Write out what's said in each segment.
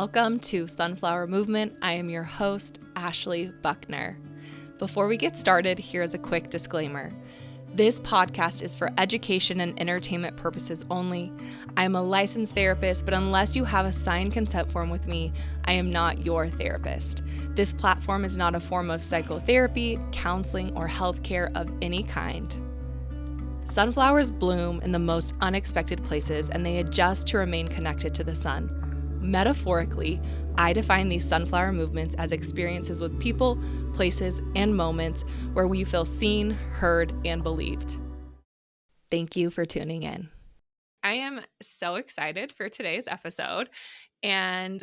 Welcome to Sunflower Movement. I am your host, Ashley Buckner. Before we get started, here's a quick disclaimer. This podcast is for education and entertainment purposes only. I am a licensed therapist, but unless you have a signed consent form with me, I am not your therapist. This platform is not a form of psychotherapy, counseling, or healthcare of any kind. Sunflowers bloom in the most unexpected places, and they adjust to remain connected to the sun. Metaphorically, I define these sunflower movements as experiences with people, places, and moments where we feel seen, heard, and believed. Thank you for tuning in. I am so excited for today's episode and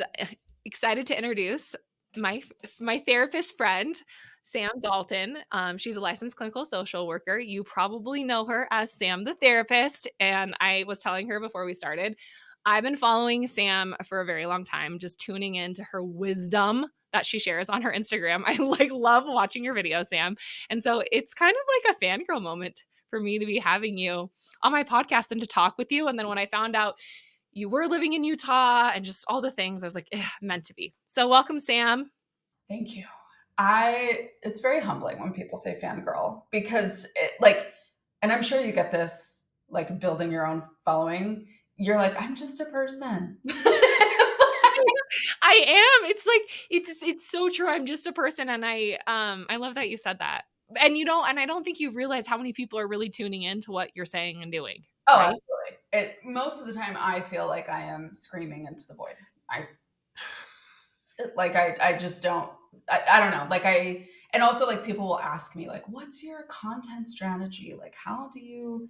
excited to introduce my therapist friend, Sam Dalton. She's a licensed clinical social worker. You probably know her as Sam the therapist. And I was telling her before we started, I've been following Sam for a very long time, just tuning into her wisdom that she shares on her Instagram. I love watching your videos, Sam. And so it's kind of like a fangirl moment for me to be having you on my podcast and to talk with you. And then when I found out you were living in Utah and just all the things, I was like, meant to be. So welcome, Sam. Thank you. It's very humbling when people say fangirl because and I'm sure you get this, like building your own following. You're like, I'm just a person. I am. It's like, it's so true. I'm just a person. And I love that you said that. And I don't think you realize how many people are really tuning into what you're saying and doing. Oh, right? Absolutely. Most of the time I feel like I am screaming into the void. I just don't, I don't know. And also like people will ask me like, what's your content strategy? Like, how do you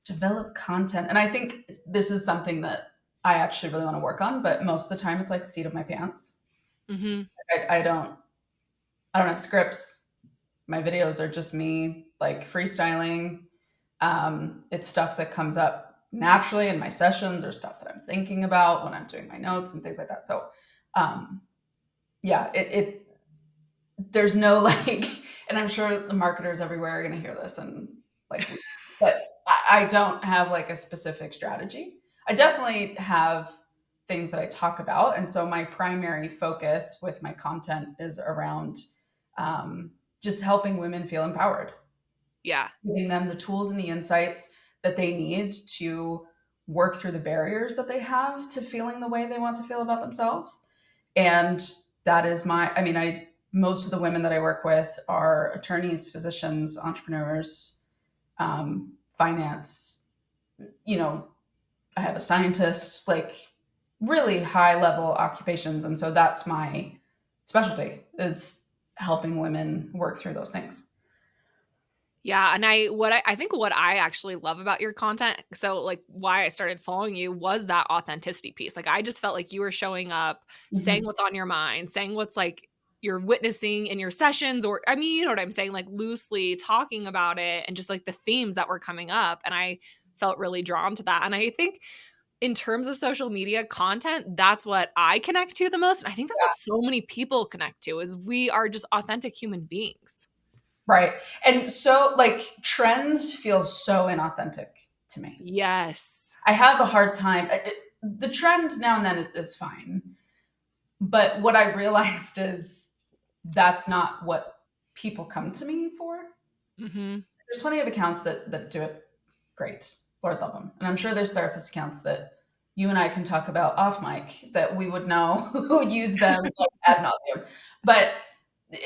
develop content? And I think this is something that I actually really want to work on, but most of the time it's like seat of my pants. Mm-hmm. I don't have scripts. My videos are just me like freestyling. It's stuff that comes up naturally in my sessions or stuff that I'm thinking about when I'm doing my notes and things like that. So, yeah, there's no like, and I'm sure the marketers everywhere are going to hear this and like, but I don't have like a specific strategy. I definitely have things that I talk about. And so my primary focus with my content is around just helping women feel empowered. Yeah. Giving them the tools and the insights that they need to work through the barriers that they have to feeling the way they want to feel about themselves. And that is most of the women that I work with are attorneys, physicians, entrepreneurs, finance. I have a scientist, like really high level occupations. And so that's my specialty, is helping women work through those things. Yeah. And I think what I actually love about your content, so like why I started following you was that authenticity piece. Like I just felt like you were showing up, saying what's on your mind, saying what's like you're witnessing in your sessions, or I mean, you know what I'm saying? Like loosely talking about it and just like the themes that were coming up. And I felt really drawn to that. And I think in terms of social media content, that's what I connect to the most. And I think that's what so many people connect to is we are just authentic human beings. Right. And so like trends feel so inauthentic to me. Yes. I have a hard time. The trend now and then is fine. But what I realized is that's not what people come to me for. Mm-hmm. There's plenty of accounts that do it great. Lord love them. And I'm sure there's therapist accounts that you and I can talk about off mic that we would know who use them like, ad nauseum. But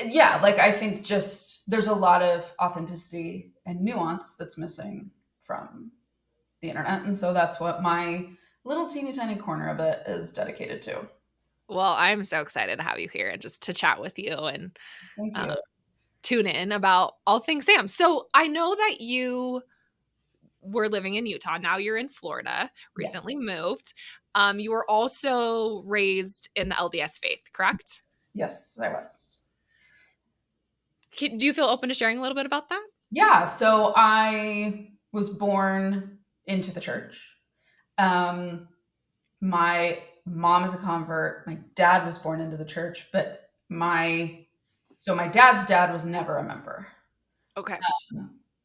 yeah, like I think just there's a lot of authenticity and nuance that's missing from the internet. And so that's what my little teeny tiny corner of it is dedicated to. Well, I'm so excited to have you here and just to chat with you and Thank uh, you. tune in about all things Sam. So I know that you were living in Utah. Now you're in Florida, Yes. recently moved. You were also raised in the LDS faith, correct? Yes, I was. Do you feel open to sharing a little bit about that? Yeah. So I was born into the church. My mom is a convert. My dad was born into the church, but my dad's dad was never a member. Okay.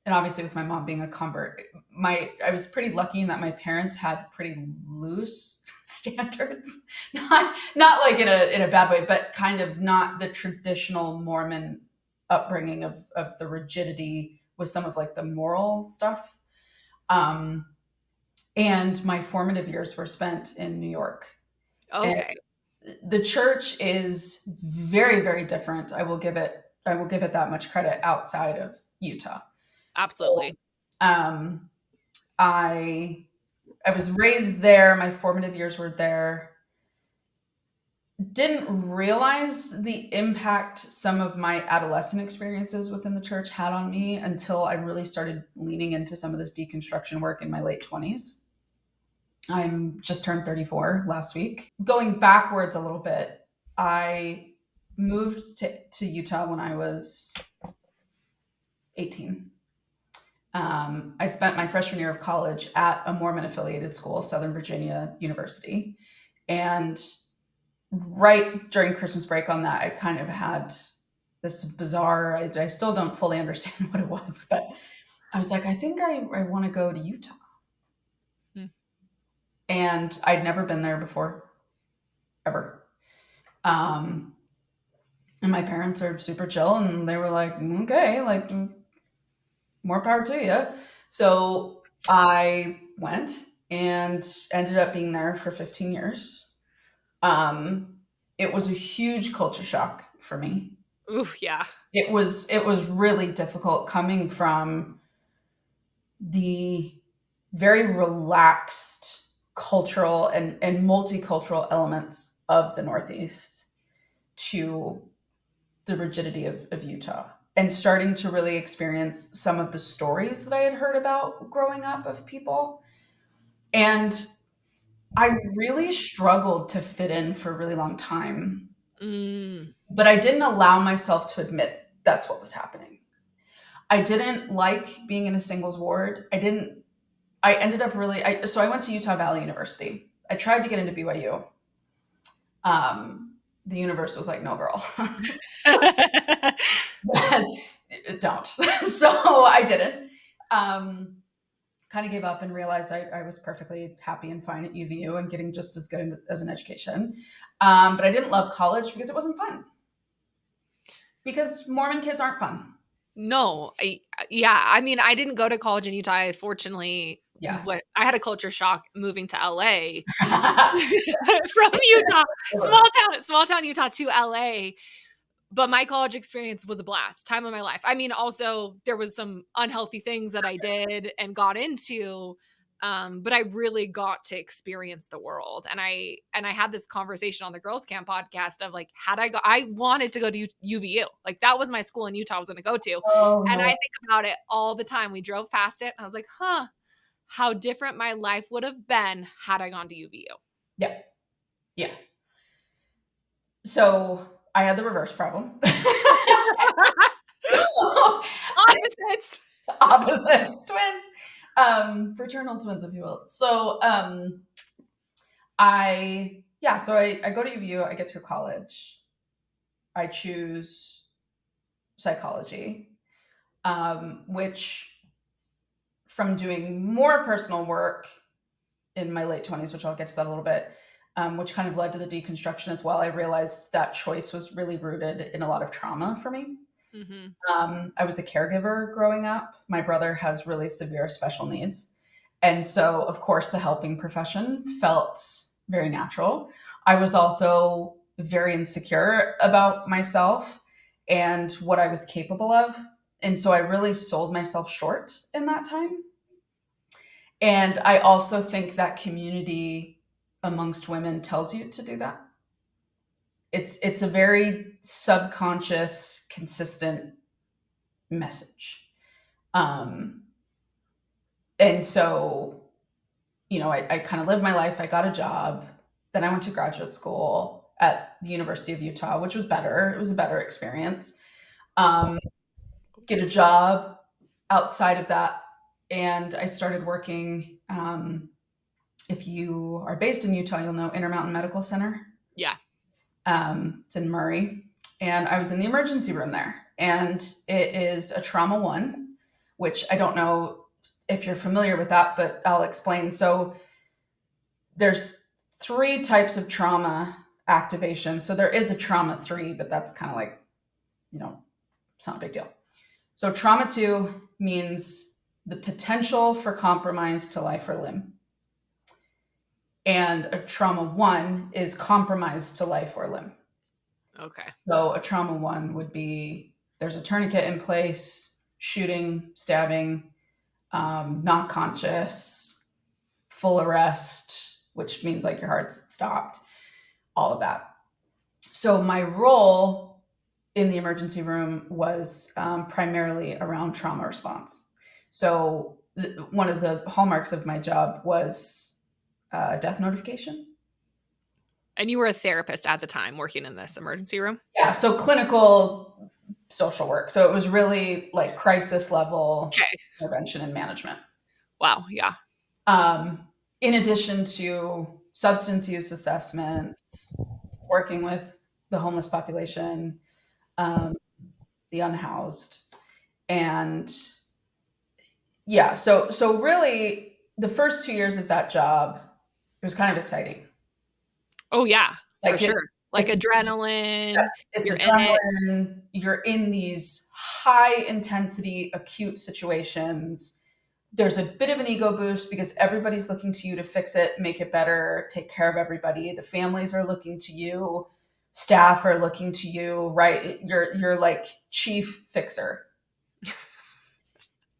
and obviously with my mom being a convert, I was pretty lucky in that my parents had pretty loose standards. Not like in a bad way, but kind of not the traditional Mormon upbringing of the rigidity with some of like the moral stuff. Um, and my formative years were spent in New York. And Okay. the church is very, very different. I will give it that much credit outside of Utah. So Absolutely. um, I I was raised there. My formative years were there. Didn't realize the impact some of my adolescent experiences within the church had on me until I really started leaning into some of this deconstruction work in my late 20s. I'm just turned 34 last week. Going backwards a little bit, I moved to Utah when I was 18. I spent my freshman year of college at a Mormon affiliated school, Southern Virginia University. And right during Christmas break on that, I kind of had this bizarre, I still don't fully understand what it was, but I was like, I think I want to go to Utah. Hmm. And I'd never been there before, ever. Um, and my parents are super chill and they were like, okay, like more power to you. So I went and ended up being there for 15 years. Um, it was a huge culture shock for me. Ooh, yeah. It was really difficult coming from the very relaxed cultural and multicultural elements of the Northeast to the rigidity of Utah and starting to really experience some of the stories that I had heard about growing up of people. And I really struggled to fit in for a really long time, Mm. but I didn't allow myself to admit that's what was happening. I didn't like being in a singles ward. I ended up really, so I went to Utah Valley University. I tried to get into BYU. The universe was like, no, girl. Don't. So I didn't. Um, Kind of gave up and realized I was perfectly happy and fine at UVU and getting just as good as an education. But I didn't love college because it wasn't fun. Because Mormon kids aren't fun. No, yeah, I mean, I didn't go to college in Utah. I fortunately Yeah. what I had a culture shock moving to LA from Utah, small town Utah to LA. But my college experience was a blast, time of my life. I mean, also there was some unhealthy things that I did and got into, but I really got to experience the world. And I had this conversation on the Girls Camp podcast of like, had I go, I wanted to go to UVU, like that was my school in Utah I was going to go to, Oh and no I way. think about it all the time. We drove past it, and I was like, huh, how different my life would have been had I gone to UVU. Yeah. Yeah. So I had the reverse problem. Opposites. Opposites, twins, fraternal twins, if you will. So I go to UVU, I get through college, I choose psychology, which from doing more personal work in my late 20s, which I'll get to that a little bit, which kind of led to the deconstruction as well. I realized that choice was really rooted in a lot of trauma for me. Mm-hmm. I was a caregiver growing up. My brother has really severe special needs. And so, of course, the helping profession felt very natural. I was also very insecure about myself and what I was capable of. And so I really sold myself short in that time. And I also think that community amongst women tells you to do that. It's a very subconscious, consistent message. Um, and so, I kind of lived my life. I got a job. Then I went to graduate school at the University of Utah, which was better. It was a better experience. Um, get a job outside of that. And I started working. If you are based in Utah, you'll know Intermountain Medical Center. Yeah. It's in Murray. And I was in the emergency room there. And it is a trauma one, which I don't know if you're familiar with that, but I'll explain. So there's 3 types of trauma activation. So there is a trauma 3, but that's kind of like, it's not a big deal. So trauma 2 means the potential for compromise to life or limb. And a trauma 1 is compromise to life or limb. Okay. So a trauma 1 would be there's a tourniquet in place, shooting, stabbing, not conscious, full arrest, which means like your heart's stopped, all of that. So my role in the emergency room was primarily around trauma response. So one of the hallmarks of my job was death notification. And you were a therapist at the time working in this emergency room? Yeah, so clinical social work. So it was really like crisis level intervention and management. Wow. Yeah. In addition to substance use assessments, working with the homeless population, the unhoused, and yeah. So really, the first 2 years of that job, it was kind of exciting. Oh yeah, for Like sure. Like it's adrenaline. it's You're in it. adrenaline. You're in these high intensity, acute situations. There's a bit of an ego boost because everybody's looking to you to fix it, make it better, take care of everybody. The families are looking to you, staff are looking to you, right? You're like chief fixer.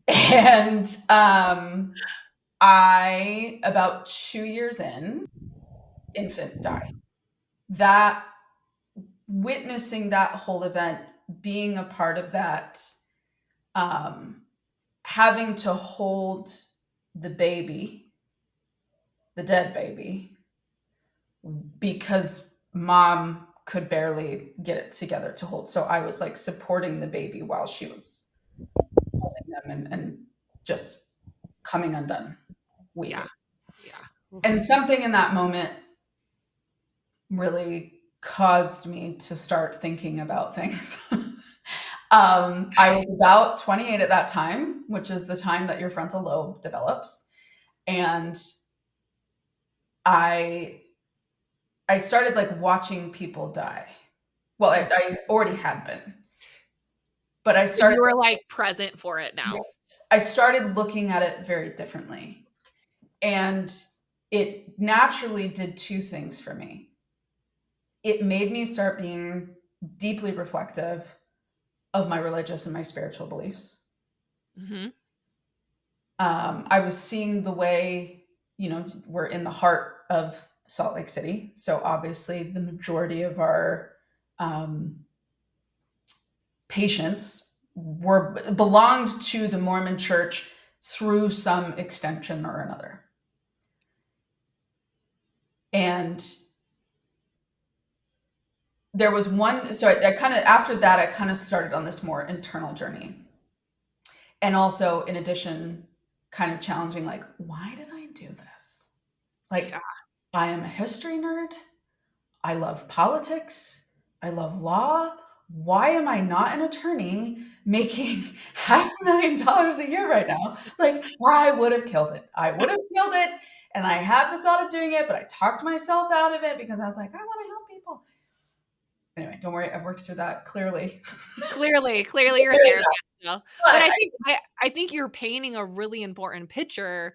And I about 2 years in, infant died. That witnessing that whole event, being a part of that, having to hold the baby, the dead baby, because mom could barely get it together to hold. So I was like supporting the baby while she was holding them and just coming undone, weeping. Yeah. Yeah. And something in that moment really caused me to start thinking about things. I was about 28 at that time, which is the time that your frontal lobe develops. And I started like watching people die. Well, I already had been, but I So started. you were like present for it now. Yes, I started looking at it very differently, and it naturally did 2 things for me. It made me start being deeply reflective of my religious and my spiritual beliefs. Mm-hmm. I was seeing the way, we're in the heart of Salt Lake City. So obviously the majority of our patients belonged to the Mormon church through some extension or another. And there was one, so I kind of, after that, I kind of started on this more internal journey. And also, in addition, kind of challenging, like, why did I do this? Like, Yeah. I am a history nerd. I love politics. I love law. Why am I not an attorney making $500,000 a year right now? Like, I would have killed it. I would have killed it. And I had the thought of doing it, but I talked myself out of it because I was like, I want to help people. Anyway, don't worry. I've worked through that clearly. Clearly you're a therapist still. But I think you're painting a really important picture.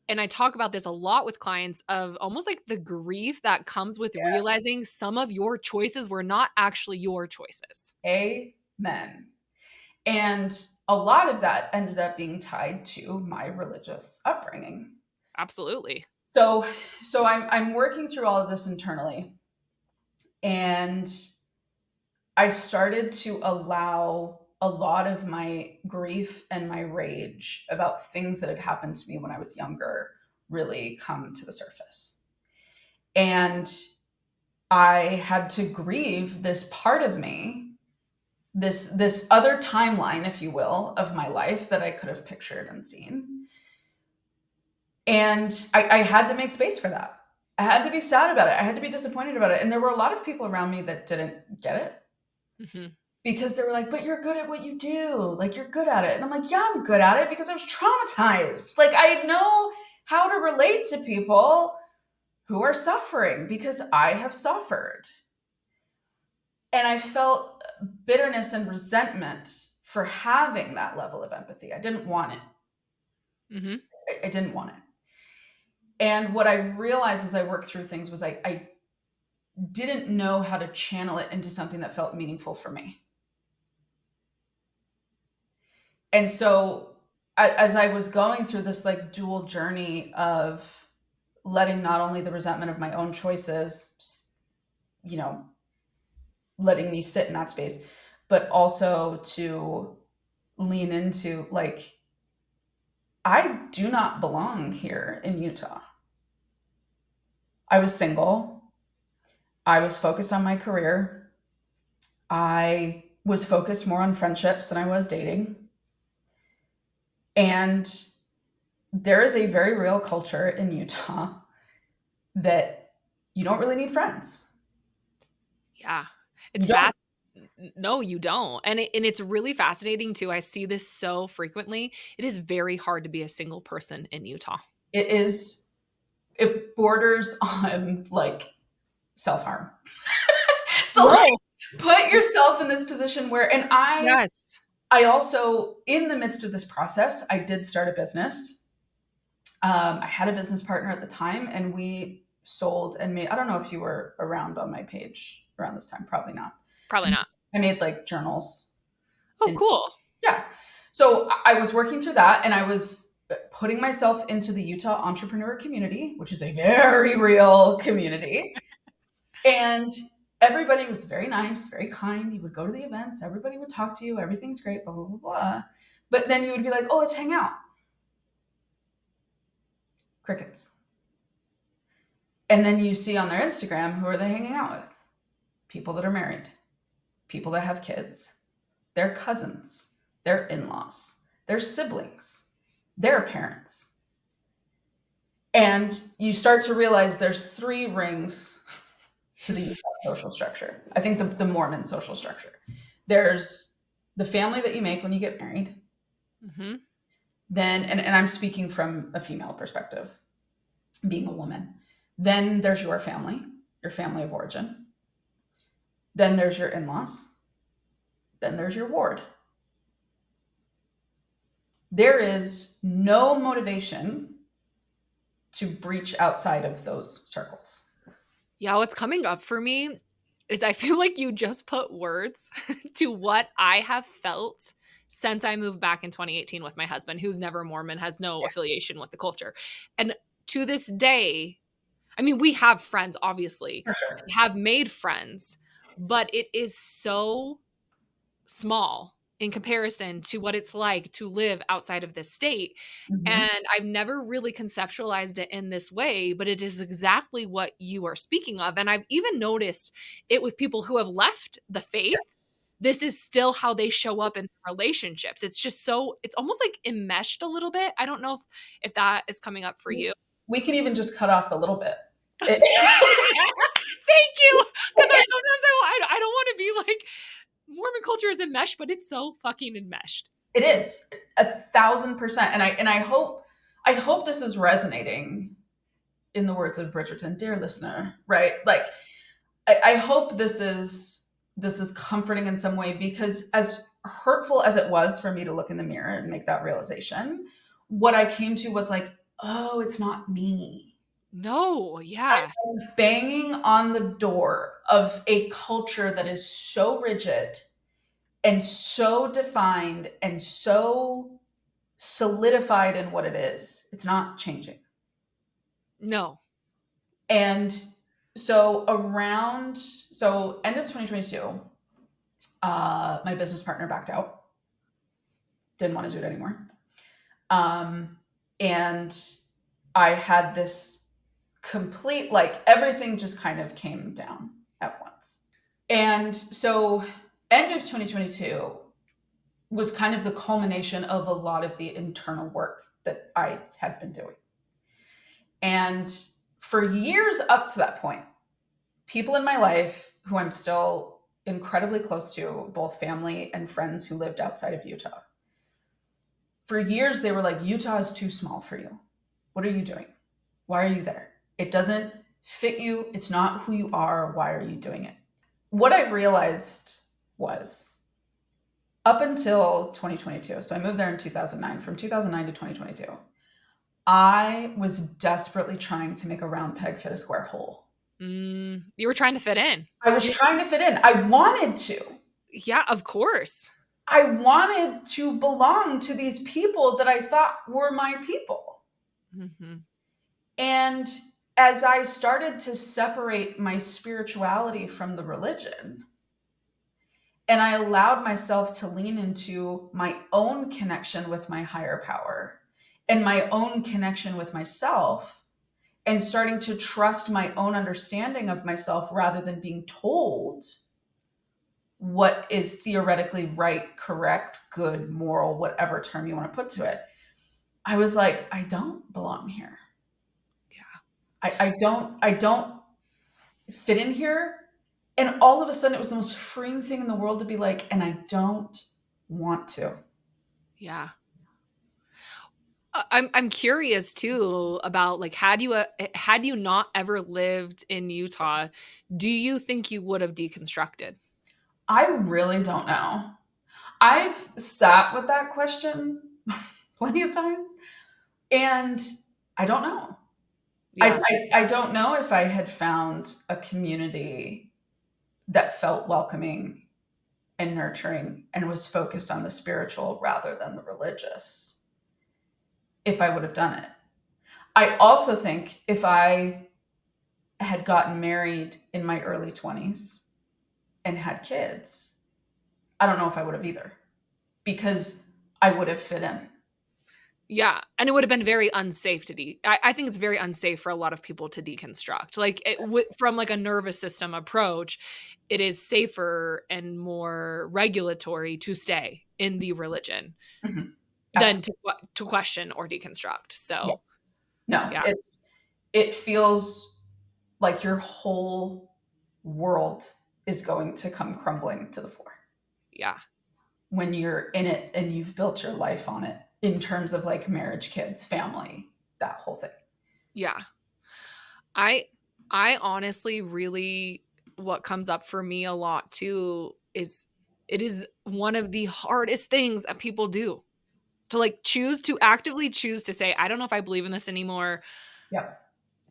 And I talk about this a lot with clients of almost like the grief that comes with Yes. realizing some of your choices were not actually your choices. Amen. And a lot of that ended up being tied to my religious upbringing. Absolutely. So I'm working through all of this internally, and I started to allow a lot of my grief and my rage about things that had happened to me when I was younger really come to the surface. And I had to grieve this part of me, this other timeline, if you will, of my life that I could have pictured and seen. And I had to make space for that. I had to be sad about it. I had to be disappointed about it. And there were a lot of people around me that didn't get it. Mm-hmm. because they were like, but you're good at what you do. Like, you're good at it. And I'm like, yeah, I'm good at it because I was traumatized. Like, I know how to relate to people who are suffering because I have suffered. And I felt bitterness and resentment for having that level of empathy. I didn't want it. Mm-hmm. I didn't want it. And what I realized as I worked through things was I didn't know how to channel it into something that felt meaningful for me. And so as I was going through this like dual journey of letting not only the resentment of my own choices, you know, letting me sit in that space, but also to lean into like, I do not belong here in Utah. I was single. I was focused on my career. I was focused more on friendships than I was dating. And there is a very real culture in Utah that you don't really need friends. Yeah. You It's don't. fast. No, you don't. And it's really fascinating too. I see this so frequently. It is very hard to be a single person in Utah. It is, it borders on like self harm. So like, No. put yourself in this position where, and Yes. I also, in the midst of this process, I did start a business. I had a business partner at the time, and we sold and made. I don't know if you were around on my page around this time. Probably not. Probably not. I made like journals. Oh, And cool. yeah, so I was working through that, and I was putting myself into the Utah entrepreneur community, which is a very real community, and everybody was very nice, very kind. You would go to the events, everybody would talk to you, everything's great, blah, blah, blah, blah. But then you would be like, oh, let's hang out. Crickets. And then you see on their Instagram, who are they hanging out with? People that are married, people that have kids, their cousins, their in laws, their siblings, their parents. And you start to realize there's 3 rings to the Utah social structure. I think the Mormon social structure. There's the family that you make when you get married. Mm-hmm. Then, and I'm speaking from a female perspective, being a woman. Then there's your family of origin. Then there's your in-laws. Then there's your ward. There is no motivation to breach outside of those circles. Yeah, what's coming up for me is I feel like you just put words to what I have felt since I moved back in 2018 with my husband, who's never Mormon, has no Yeah, affiliation with the culture. And to this day, I mean, we have friends, obviously, for sure. and have made friends, but it is so small in comparison to what it's like to live outside of this state. Mm-hmm. And I've never really conceptualized it in this way, but it is exactly what you are speaking of. And I've even noticed it with people who have left the faith. This is still how they show up in relationships. It's just so, it's almost like enmeshed a little bit. I don't know if that is coming up for you. We can even just cut off the little bit. It, Thank you. Because sometimes I don't want to be like, Mormon culture is enmeshed, but it's so fucking enmeshed. it is 1,000%. And I hope this is resonating, in the words of Bridgerton, dear listener, right? Like, I hope this is comforting in some way, because as hurtful as it was for me to look in the mirror and make that realization, what I came to was like, oh, it's not me. No, yeah. I'm banging on the door of a culture that is so rigid and so defined and so solidified in what it is. It's not changing. No. And so end of 2022, my business partner backed out, didn't want to do it anymore. And I had this complete, like, everything just kind of came down at once. And so end of 2022 was kind of the culmination of a lot of the internal work that I had been doing. And for years up to that point, people in my life who I'm still incredibly close to, both family and friends who lived outside of Utah. For years, they were like, Utah is too small for you. What are you doing? Why are you there? It doesn't fit you. It's not who you are. Why are you doing it? What I realized was up until 2022, so I moved there in 2009, from 2009 to 2022, I was desperately trying to make a round peg fit a square hole. You were trying to fit in. I was trying to fit in. I wanted to. Yeah, of course. I wanted to belong to these people that I thought were my people. Mm-hmm. And as I started to separate my spirituality from the religion, and I allowed myself to lean into my own connection with my higher power and my own connection with myself, and starting to trust my own understanding of myself rather than being told what is theoretically right, correct, good, moral, whatever term you want to put to it, I was like, I don't belong here. Yeah. I don't fit in here. And all of a sudden it was the most freeing thing in the world to be like, and I don't want to. Yeah. I'm curious too about, like, had you not ever lived in Utah, do you think you would have deconstructed? I really don't know. I've sat with that question plenty of times, and I don't know. Yeah. I don't know if I had found a community that felt welcoming and nurturing and was focused on the spiritual rather than the religious, if I would have done it. I also think if I had gotten married in my early 20s and had kids, I don't know if I would have either, because I would have fit in. Yeah, and it would have been very unsafe to I think it's very unsafe for a lot of people to deconstruct. Like, from, like, a nervous system approach, it is safer and more regulatory to stay in the religion Mhm. than Absolutely. to question or deconstruct. Yeah. So, No, yeah, it feels like your whole world is going to come crumbling to the floor yeah, when you're in it and you've built your life on it, in terms of like marriage, kids, family, that whole thing. yeah. I I honestly really, what comes up for me a lot too is, it is one of the hardest things that people do, to, like, actively choose to say, "I don't know if I believe in this anymore." Yep.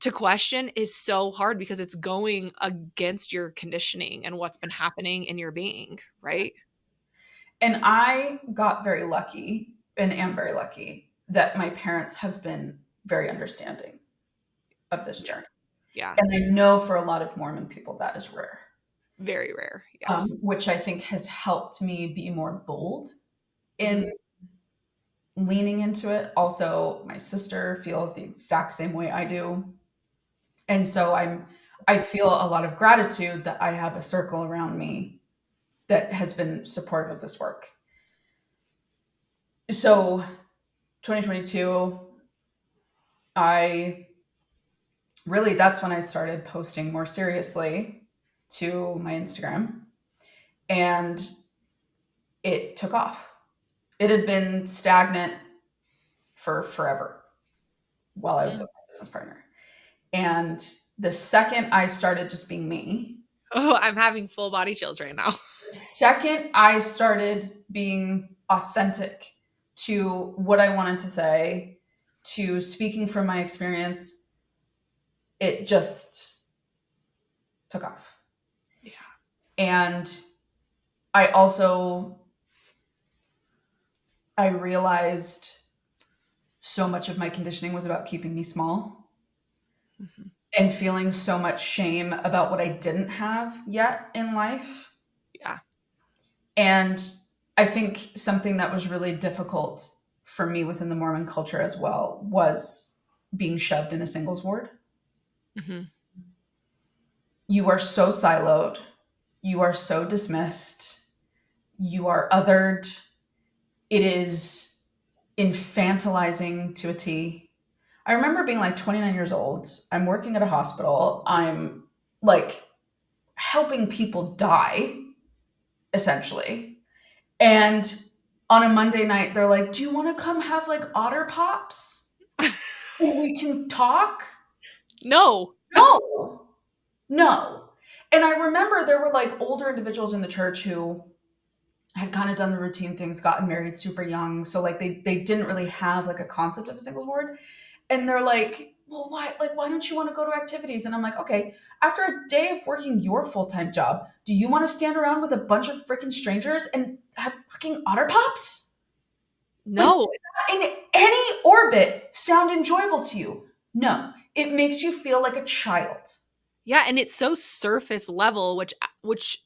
To question is so hard because it's going against your conditioning and what's been happening in your being, right? And I got very lucky and am very lucky that my parents have been very understanding of this Yeah. journey. Yeah. And I know for a lot of Mormon people that is rare, Very rare. Yes. which I think has helped me be more bold in Mhm. leaning into it. Also, my sister feels the exact same way I do. And so I feel a lot of gratitude that I have a circle around me that has been supportive of this work. So 2022, I really, that's when I started posting more seriously to my Instagram, and it took off. It had been stagnant for forever while I was Mm. with my business partner. And the second I started just being me, Oh, I'm having full body chills right now. the second I started being authentic to what I wanted to say, to speaking from my experience, it just took off. Yeah. And I also I realized so much of my conditioning was about keeping me small Mhm. and feeling so much shame about what I didn't have yet in life. Yeah. And I think something that was really difficult for me within the Mormon culture as well was being shoved in a singles ward. Mhm. You are so siloed, you are so dismissed, you are othered. It is infantilizing to a T. I remember being like 29 years old. I'm working at a hospital. I'm like helping people die. essentially. And on a Monday night, they're like, do you want to come have like otter pops? And we can talk? No. No, no. And I remember there were like older individuals in the church who had kind of done the routine things, gotten married super young. So like they didn't really have like a concept of a singles ward. And they're like, well, why don't you want to go to activities? And I'm like, okay, after a day of working your full-time job, do you want to stand around with a bunch of freaking strangers and have fucking otter pops? Like, No. in any orbit sound enjoyable to you? No. It makes you feel like a child. Yeah, and it's so surface level, which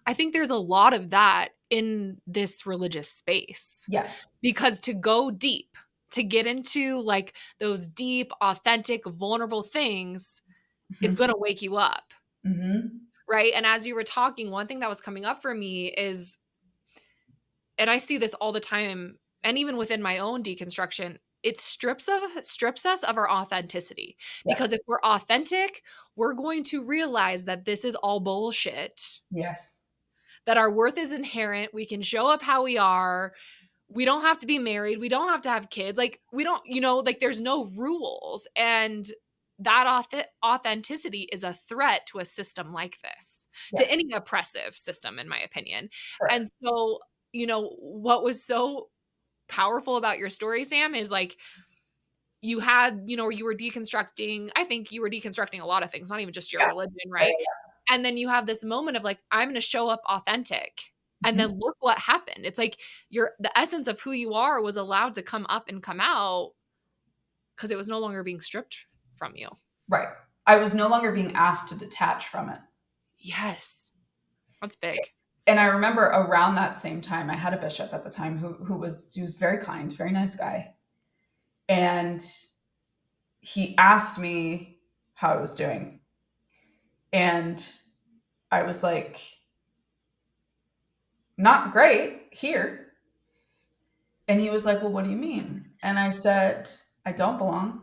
I think there's a lot of that in this religious space. Yes. Because to go deep, to get into like those deep, authentic, vulnerable things, it's Mm-hmm. going to wake you up, Mm-hmm. right? And as you were talking, one thing that was coming up for me is, and I see this all the time, and even within my own deconstruction, it strips us of our authenticity. Yes. Because if we're authentic, we're going to realize that this is all bullshit, Yes. that our worth is inherent. We can show up how we are. We don't have to be married. We don't have to have kids. Like, we don't, like there's no rules. And that authenticity is a threat to a system like this, to Yes. any oppressive system, in my opinion. And Correct. so, what was so powerful about your story, Sam, is like you had, you were deconstructing, I think you were deconstructing a lot of things, not even just your Yeah. religion, Yeah. right? And then you have this moment of like, I'm going to show up authentic. And Yeah. then look what happened. It's like the essence of who you are was allowed to come up and come out because it was no longer being stripped from you. Right. I was no longer being asked to detach from it. Yes. That's big. And I remember around that same time, I had a bishop at the time who was very kind, very nice guy. And he asked me how I was doing. And I was like, not great here. And he was like, well, what do you mean? And I said, I don't belong.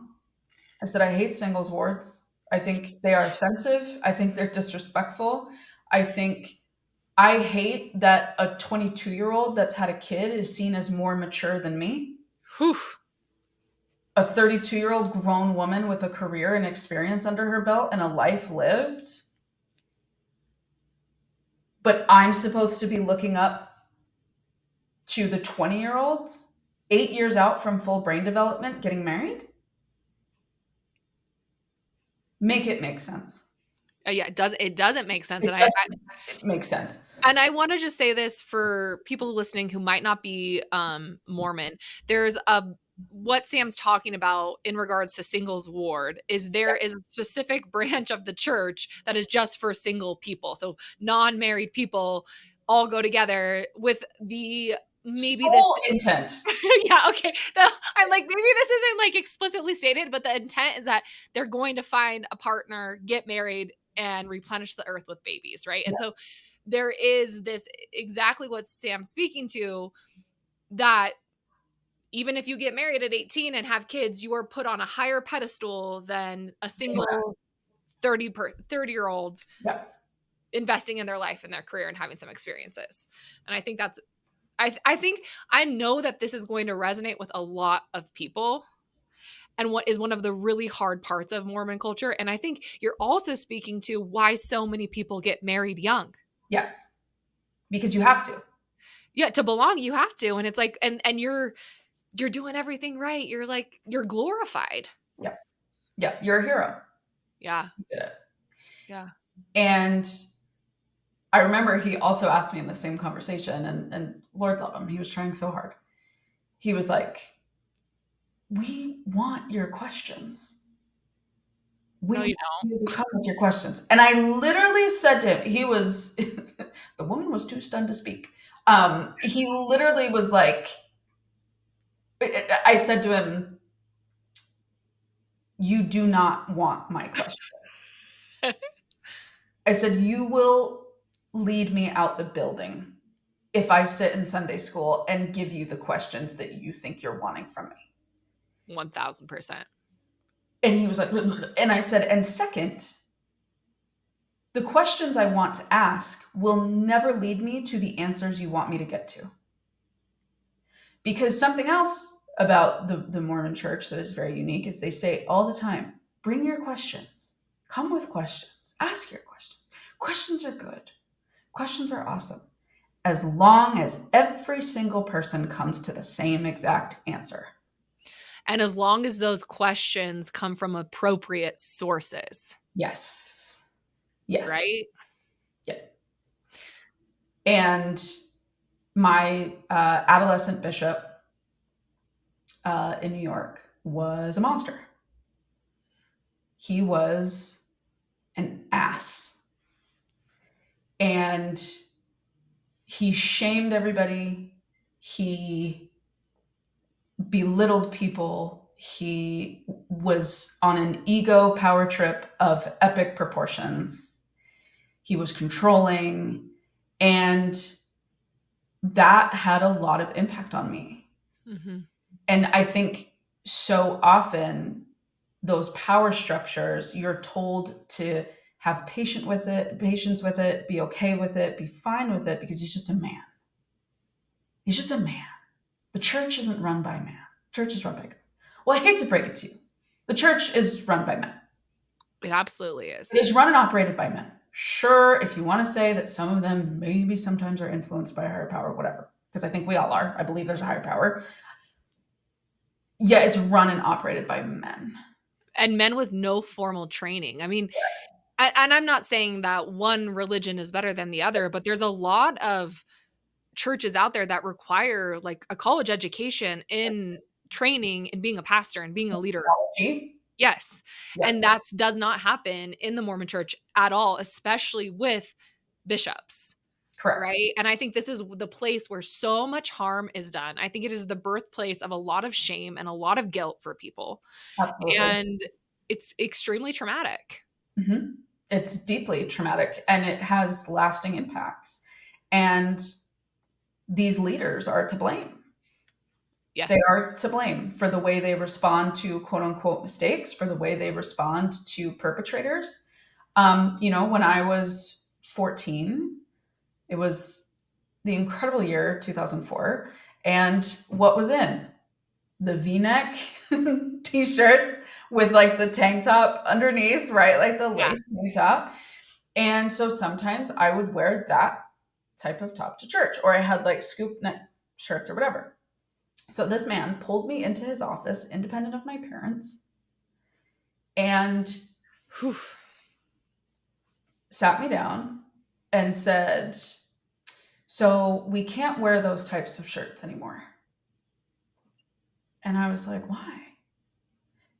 I said, I hate singles wards. I think they are offensive. I think they're disrespectful. I hate that a 22-year-old that's had a kid is seen as more mature than me. Whew. A 32-year-old grown woman with a career and experience under her belt and a life lived. But I'm supposed to be looking up to the 20-year-old, 8 years out from full brain development, getting married? Make it make sense. Yeah, it doesn't make sense. It And doesn't make sense. I want to just say this for people listening who might not be Mormon. There's what Sam's talking about in regards to singles ward is there Yes. is a specific branch of the church that is just for single people. So non-married people all go together with the maybe this Sole intent. yeah, okay. I'm like, maybe this isn't like explicitly stated, but the intent is that they're going to find a partner, get married, and replenish the earth with babies, right? And Yes. so there is this exactly what Sam's speaking to, that even if you get married at 18 and have kids, you are put on a higher pedestal than a single 30-year-old Yeah. investing in their life and their career and having some experiences. And I think I think I know that this is going to resonate with a lot of people, and what is one of the really hard parts of Mormon culture. And I think you're also speaking to why so many people get married young. Yes. Because you have to. Yeah, to belong, you have to. And it's like, and you're doing everything right. You're like, you're glorified. Yeah. Yeah. You're a hero. Yeah. You did it. Yeah. And I remember he also asked me in the same conversation, and Lord love him, he was trying so hard. He was like, we want your questions. We No, you want you to come with your questions. And I literally said to him, he was, the woman was too stunned to speak. He literally was like, I said to him, you do not want my question. I said, you will lead me out the building if I sit in Sunday school and give you the questions that you think you're wanting from me. 1000%. And he was like, and I said, and second, the questions I want to ask will never lead me to the answers you want me to get to. Because something else about the Mormon church that is very unique is they say all the time, bring your questions, come with questions, ask your questions. Questions are good. Questions are awesome. As long as every single person comes to the same exact answer. And as long as those questions come from appropriate sources. Yes. Yes. Right? Yep. And my adolescent bishop in New York was a monster. He was an ass. And he shamed everybody. He belittled people. He was on an ego power trip of epic proportions. He was controlling. And that had a lot of impact on me. Mm-hmm. And I think so often those power structures, you're told to have patience with it, be okay with it, be fine with it, because he's just a man. He's just a man. The church isn't run by man. The church is run by God. Well, I hate to break it to you. The church is run by men. It absolutely is. It is run and operated by men. Sure, if you want to say that some of them maybe sometimes are influenced by a higher power, whatever, because I think we all are. I believe there's a higher power. Yeah, it's run and operated by men. And men with no formal training. I mean, and I'm not saying that one religion is better than the other, but there's a lot of churches out there that require like a college education in training and being a pastor and being a leader. Theology. Yes. Yeah. And that does not happen in the Mormon church at all, especially with bishops. Correct. Right. And I think this is the place where so much harm is done. I think it is the birthplace of a lot of shame and a lot of guilt for people. Absolutely. And it's extremely traumatic. Mm-hmm. It's deeply traumatic and it has lasting impacts. And these leaders are to blame. Yes. They are to blame for the way they respond to quote unquote mistakes, for the way they respond to perpetrators. When I was 14, it was the incredible year 2004. And what was in? The V-neck t-shirts with like the tank top underneath, right? Like the lace tank top. And so sometimes I would wear that type of top to church, or I had like scoop neck shirts or whatever. So this man pulled me into his office, independent of my parents, and sat me down and said, so we can't wear those types of shirts anymore. And I was like, why?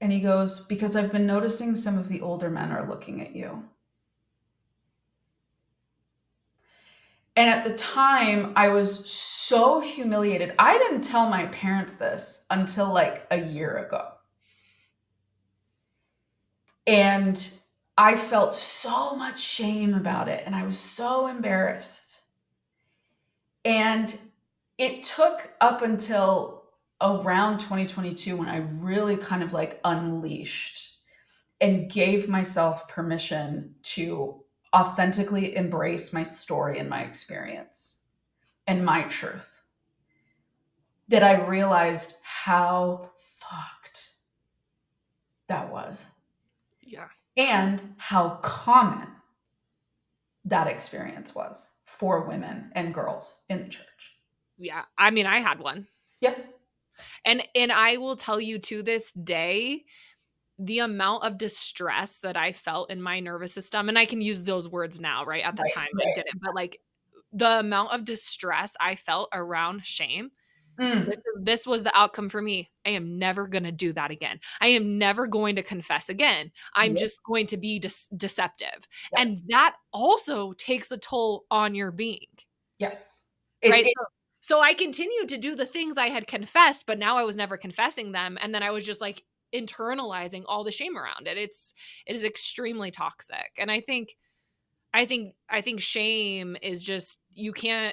And he goes, because I've been noticing some of the older men are looking at you. And at the time, I was so humiliated. I didn't tell my parents this until like a year ago. And I felt so much shame about it. And I was so embarrassed. And it took up until around 2022 when I really kind of like unleashed and gave myself permission to authentically embrace my story and my experience and my truth, that I realized how fucked that was. Yeah. And how common that experience was for women and girls in the church. Yeah. I mean, I had one. Yep. And I will tell you to this day, the amount of distress that I felt in my nervous system, and I can use those words now, right? At the time I didn't, but like the amount of distress I felt around shame, this was the outcome for me. I am never going to do that again. I am never going to confess again. I'm just going to be deceptive. Yep. And that also takes a toll on your being. Yes. Right. So I continued to do the things I had confessed, but now I was never confessing them. And then I was just like internalizing all the shame around it. It is extremely toxic. And I think shame is just,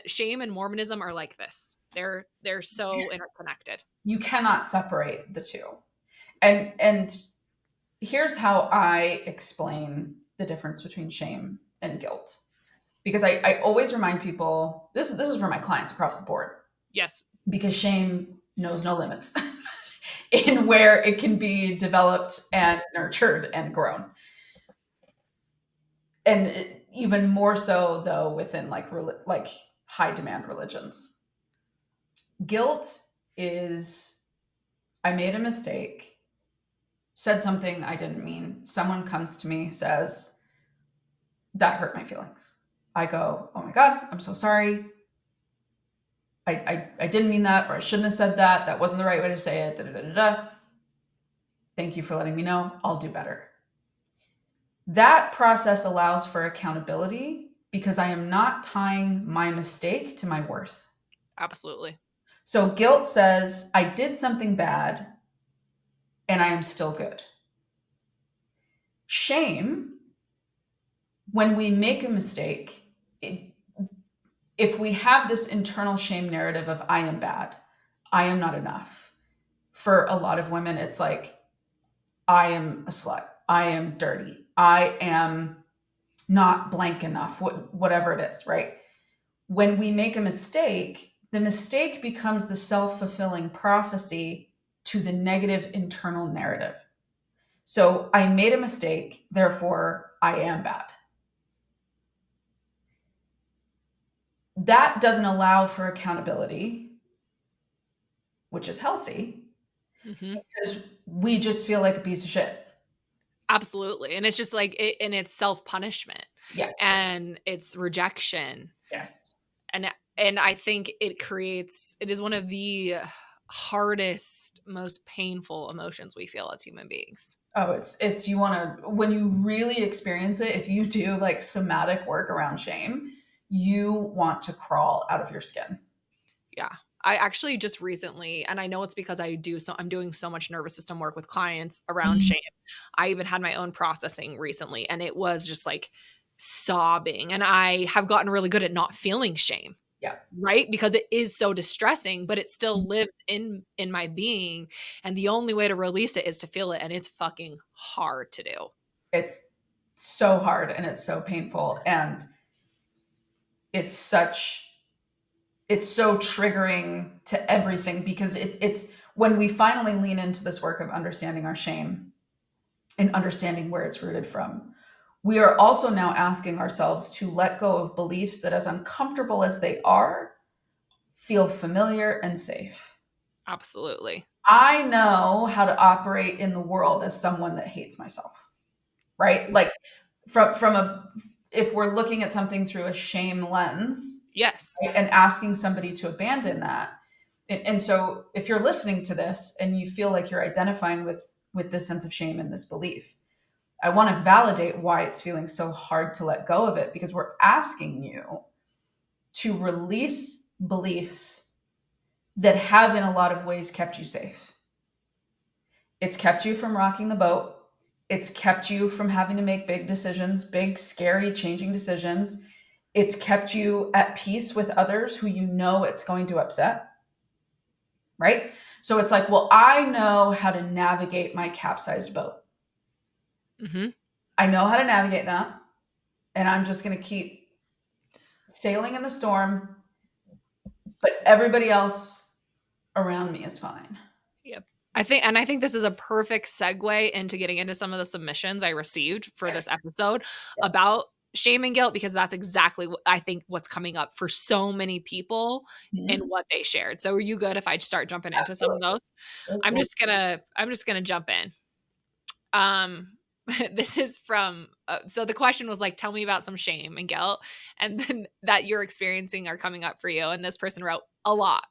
shame and Mormonism are like this. They're so interconnected. You cannot separate the two. And here's how I explain the difference between shame and guilt. Because I always remind people, this is for my clients across the board, Yes. because shame knows no limits in where it can be developed and nurtured and grown. And even more so though within like high demand religions. Guilt is, I made a mistake, said something I didn't mean. Someone comes to me, says, that hurt my feelings. I go, oh my God, I'm so sorry. I didn't mean that, or I shouldn't have said that. That wasn't the right way to say it. Da, da, da, da, da. Thank you for letting me know. I'll do better. That process allows for accountability because I am not tying my mistake to my worth. Absolutely. So guilt says, I did something bad and I am still good. Shame, when we make a mistake, if we have this internal shame narrative of I am bad, I am not enough. For a lot of women, it's like, I am a slut. I am dirty. I am not blank enough, whatever it is, right? When we make a mistake, the mistake becomes the self-fulfilling prophecy to the negative internal narrative. So I made a mistake, therefore I am bad. That doesn't allow for accountability, which is healthy, because we just feel like a piece of shit. Absolutely. And it's just like and it's self-punishment. Yes. And it's rejection. Yes. And I think it is one of the hardest, most painful emotions we feel as human beings. Oh, it's you want to, when you really experience it, if you do like somatic work around shame, you want to crawl out of your skin. Yeah. I actually just recently, and I know it's because I'm doing so much nervous system work with clients around shame. I even had my own processing recently, and it was just like sobbing. And I have gotten really good at not feeling shame. Yeah. Right? Because it is so distressing, but it still lives in my being. And the only way to release it is to feel it. And it's fucking hard to do. It's so hard and it's so painful. And it's so triggering to everything, because it's when we finally lean into this work of understanding our shame and understanding where it's rooted from, we are also now asking ourselves to let go of beliefs that, as uncomfortable as they are, feel familiar and safe. Absolutely. I know how to operate in the world as someone that hates myself, right? Like if we're looking at something through a shame lens, Yes. right, and asking somebody to abandon that. And so if you're listening to this and you feel like you're identifying with this sense of shame and this belief, I want to validate why it's feeling so hard to let go of it, because we're asking you to release beliefs that have in a lot of ways kept you safe. It's kept you from rocking the boat. It's kept you from having to make big decisions, big, scary, changing decisions. It's kept you at peace with others who you know it's going to upset, right? So it's like, well, I know how to navigate my capsized boat. I know how to navigate that. And I'm just going to keep sailing in the storm, but everybody else around me is fine. Yep. I think this is a perfect segue into getting into some of the submissions I received for this episode about shame and guilt, because that's exactly what I think what's coming up for so many people in what they shared. So are you good if I start jumping into some of those? I'm just gonna jump in. This is from so the question was like, tell me about some shame and guilt and then that you're experiencing are coming up for you. And this person wrote a lot.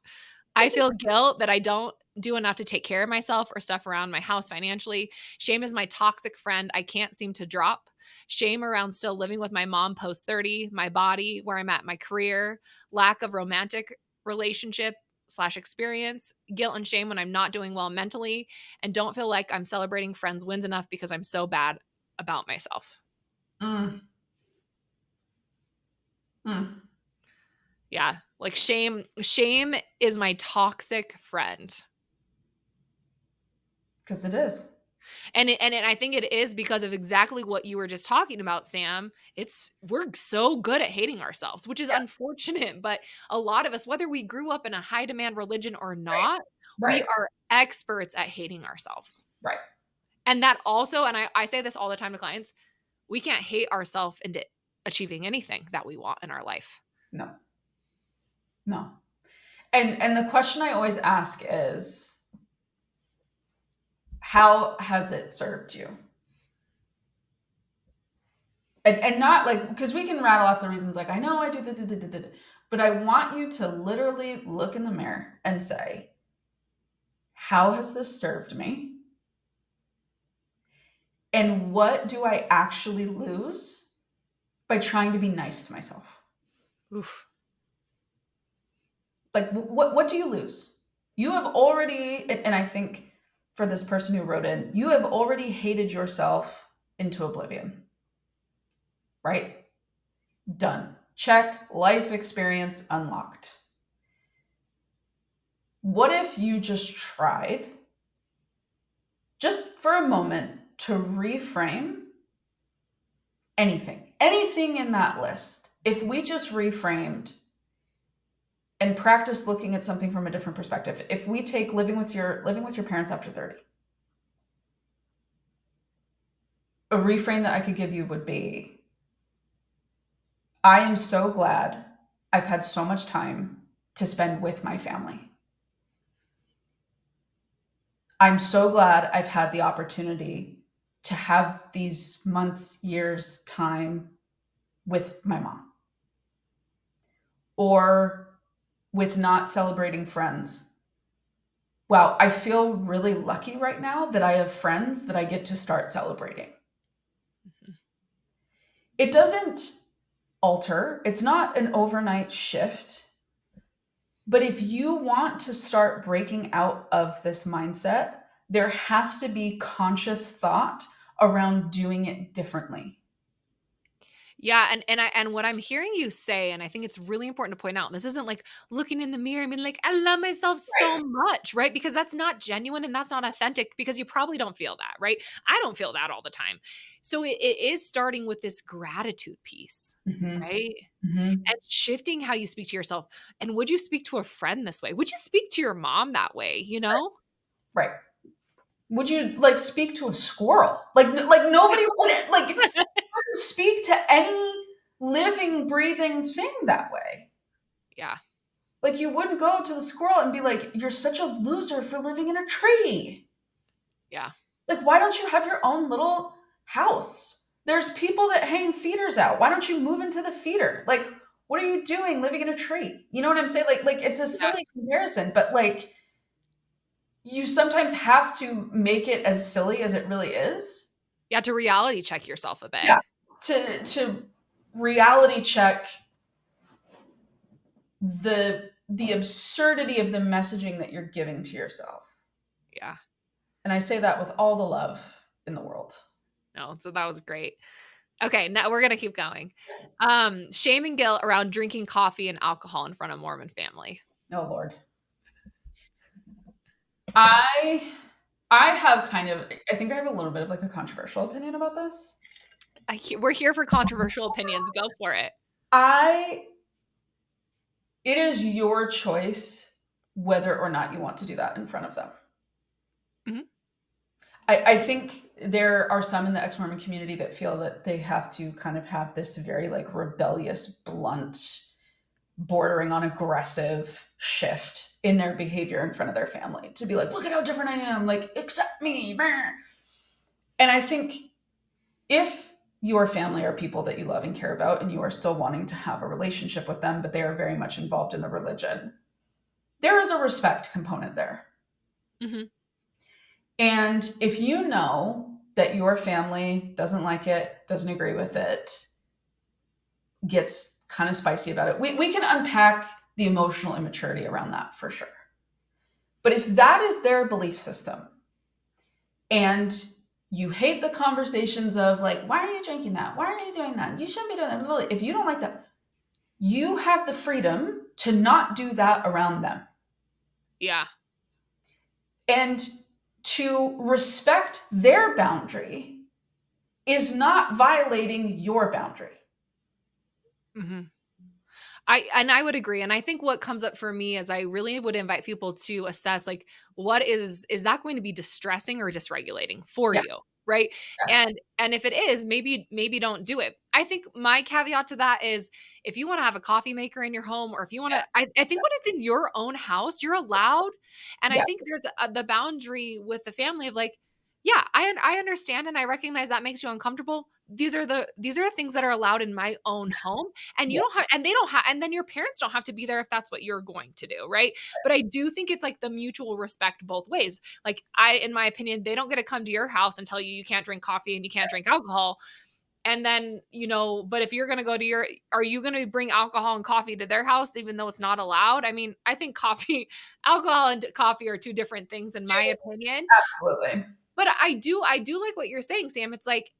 I feel guilt that I don't do enough to take care of myself or stuff around my house financially. Shame is my toxic friend I can't seem to drop. Shame around still living with my mom post 30, my body, where I'm at, my career, lack of romantic relationship slash experience, guilt and shame when I'm not doing well mentally, and don't feel like I'm celebrating friends' wins enough because I'm so bad about myself. Yeah, like shame is my toxic friend. Because it is. And I think it is because of exactly what you were just talking about, Sam. We're so good at hating ourselves, which is Yeah. unfortunate, but a lot of us, whether we grew up in a high demand religion or Right. not, we Right. are experts at hating ourselves. Right. And that also, and I say this all the time to clients, we can't hate ourselves into achieving anything that we want in our life. No. No. And the question I always ask is, how has it served you? And not like, because we can rattle off the reasons like, I know I do, but I want you to literally look in the mirror and say, how has this served me? And what do I actually lose by trying to be nice to myself? Oof. Like, what do you lose? You have already, and I think for this person who wrote in, you have already hated yourself into oblivion, right? Done. Check. Life experience unlocked. What if you just tried, just for a moment, to reframe anything in that list? If we just reframed and practice looking at something from a different perspective, if we take living with your parents after 30, a reframe that I could give you would be, I am so glad I've had so much time to spend with my family. I'm so glad I've had the opportunity to have these months, years, time with my mom. Or with not celebrating friends. Wow, I feel really lucky right now that I have friends that I get to start celebrating. It doesn't alter, it's not an overnight shift. But if you want to start breaking out of this mindset, there has to be conscious thought around doing it differently. Yeah, and what I'm hearing you say, and I think it's really important to point out, this isn't like looking in the mirror and being like, I love myself Right. so much, right? Because that's not genuine and that's not authentic because you probably don't feel that, right? I don't feel that all the time. So it is starting with this gratitude piece, Mm-hmm. right? Mm-hmm. And shifting how you speak to yourself. And would you speak to a friend this way? Would you speak to your mom that way, you know? Right. Would you like speak to a squirrel? Like nobody would like speak to any living, breathing thing that way. Yeah. Like you wouldn't go to the squirrel and be like, "You're such a loser for living in a tree." Yeah. Like, why don't you have your own little house? There's people that hang feeders out. Why don't you move into the feeder? Like, what are you doing living in a tree? You know what I'm saying? Like it's a Yeah. silly comparison, but like you sometimes have to make it as silly as it really is. Yeah, to reality check yourself a Yeah. bit. To reality check the absurdity of the messaging that you're giving to yourself. Yeah. And I say that with all the love in the world. No, so that was great. Okay, now we're gonna keep going. Shame and guilt around drinking coffee and alcohol in front of Mormon family. Oh Lord. I I have kind of I think I have a little bit of like a controversial opinion about this. We're here for controversial opinions. Go for it. I It is your choice whether or not you want to do that in front of them. Mhm. I think there are some in the ex-Mormon community that feel that they have to kind of have this very like rebellious, blunt, bordering on aggressive shift in their behavior in front of their family to be like, look at how different I am, like, accept me. And I think if your family are people that you love and care about and you are still wanting to have a relationship with them, but they are very much involved in the religion, there is a respect component there. Mhm. And if you know that your family doesn't like it, doesn't agree with it, gets kind of spicy about it, we can unpack the emotional immaturity around that for sure. But if that is their belief system and you hate the conversations of like, why are you drinking that? Why are you doing that? You shouldn't be doing that. If you don't like that, you have the freedom to not do that around them. Yeah. And To respect their boundary is not violating your boundary. Mm-hmm. I would agree. And I think what comes up for me is I really would invite people to assess like what is that going to be distressing or dysregulating for Yeah. you? Right. Yes. And if it is, maybe don't do it. I think my caveat to that is if you want to have a coffee maker in your home or if you want Yeah. to, I think when it's in your own house, you're allowed. And I Yeah. think there's the boundary with the family of like, yeah, I understand and I recognize that makes you uncomfortable. These are the things that are allowed in my own home and you Yeah. don't have and they don't have and then your parents don't have to be there if that's what you're going to do, right? But I do think it's like the mutual respect both ways. Like I in my opinion, they don't get to come to your house and tell you you can't drink coffee and you can't drink alcohol. And then, but if you're going to go to are you going to bring alcohol and coffee to their house even though it's not allowed? I mean, I think alcohol and coffee are two different things in my opinion. Absolutely. But I do like what you're saying, Sam. It's like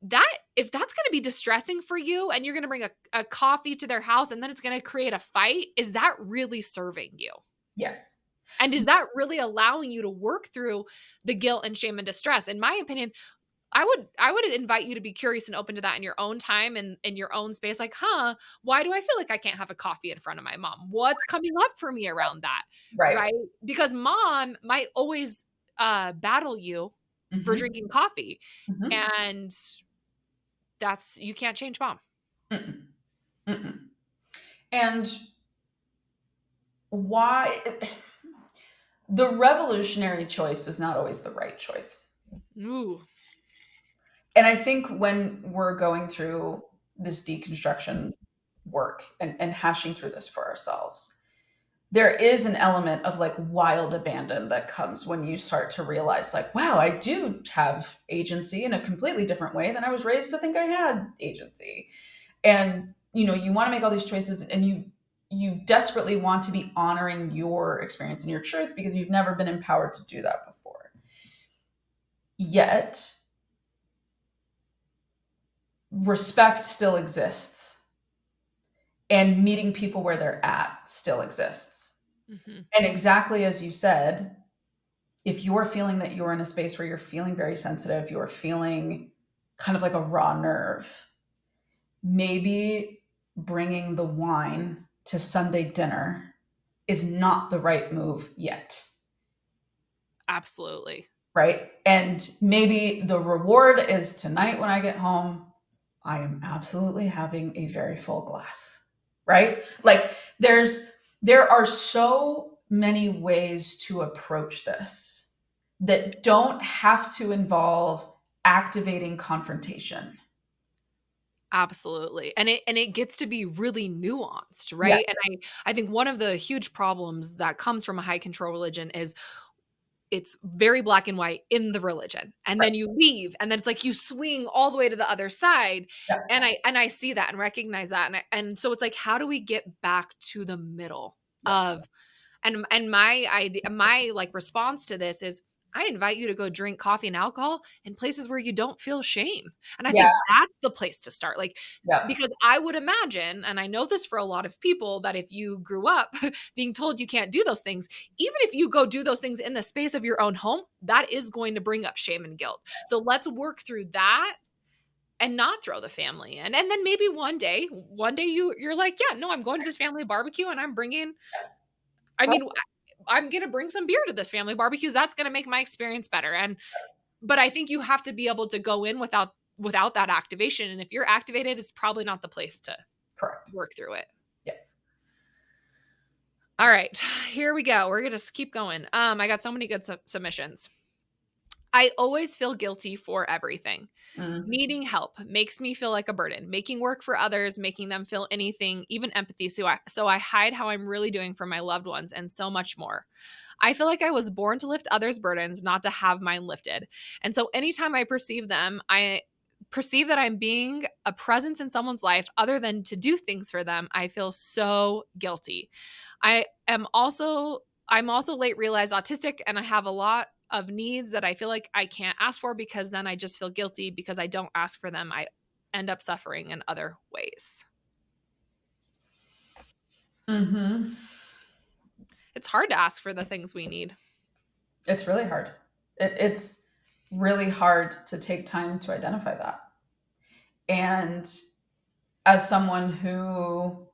that if that's going to be distressing for you and you're going to bring a coffee to their house and then it's going to create a fight, is that really serving you? Yes. And is that really allowing you to work through the guilt and shame and distress? In my opinion, I would invite you to be curious and open to that in your own time and in your own space. Like, why do I feel like I can't have a coffee in front of my mom? What's coming up for me around that? Right. Right? Because mom might always battle you for Mm-hmm. drinking coffee. Mm-hmm. And you can't change mom. Mm-mm. Mm-mm. And why the revolutionary choice is not always the right choice. Ooh, And I think when we're going through this deconstruction work and hashing through this for ourselves, there is an element of like wild abandon that comes when you start to realize, like, wow, I do have agency in a completely different way than I was raised to think I had agency. And you want to make all these choices and you desperately want to be honoring your experience and your truth because you've never been empowered to do that before. Yet respect still exists and meeting people where they're at still exists. mhm, And exactly as you said, if you're feeling that you're in a space where you're feeling very sensitive, you're feeling kind of like a raw nerve, maybe bringing the wine to Sunday dinner is not the right move yet. absolutely. Right. And maybe the reward is tonight when I get home, I am absolutely having a very full glass. Right. Like there are so many ways to approach this that don't have to involve activating confrontation. Absolutely. And it gets to be really nuanced, Yes. right? And I think one of the huge problems that comes from a high control religion is it's very black and white in the religion. And Right. then you leave and then it's like you swing all the way to the other side. Yeah. And I see that and recognize that. And so it's like, how do we get back to the middle Yeah. of and my idea, my like response to this is I invite you to go drink coffee and alcohol in places where you don't feel shame. And I Yeah. think that's the place to start. Like, Yeah. because I would imagine, and I know this for a lot of people, that if you grew up being told you can't do those things, even if you go do those things in the space of your own home, that is going to bring up shame and guilt. So let's work through that and not throw the family in. And then maybe one day you're like, yeah, no, I'm going to this family barbecue and I'm bringing I Right. mean, I'm gonna bring some beer to this family barbecues. That's gonna make my experience better. But I think you have to be able to go in without that activation. And if you're activated, it's probably not the place to Correct. work through it. Yeah. All right, here we go. We're gonna just keep going. I got so many good submissions. I always feel guilty for everything. Mm. Needing help makes me feel like a burden. Making work for others, making them feel anything, even empathy. So I hide how I'm really doing for my loved ones and so much more. I feel like I was born to lift others' burdens, not to have mine lifted. And so anytime I perceive them, I perceive that I'm being a presence in someone's life other than to do things for them, I feel so guilty. I am also I'm also late realized autistic and I have a lot of needs that I feel like I can't ask for because then I just feel guilty because I don't ask for them. I end up suffering in other ways. Mm-hmm. It's hard to ask for the things we need. It's really hard. It's really hard to take time to identify that. And as someone who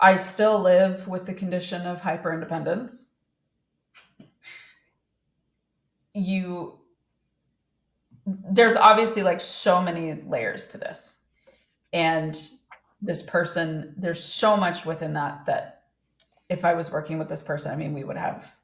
I still live with the condition of hyper independence, you there's obviously like so many layers to this. And this person, there's so much within that if I was working with this person, I mean, we would have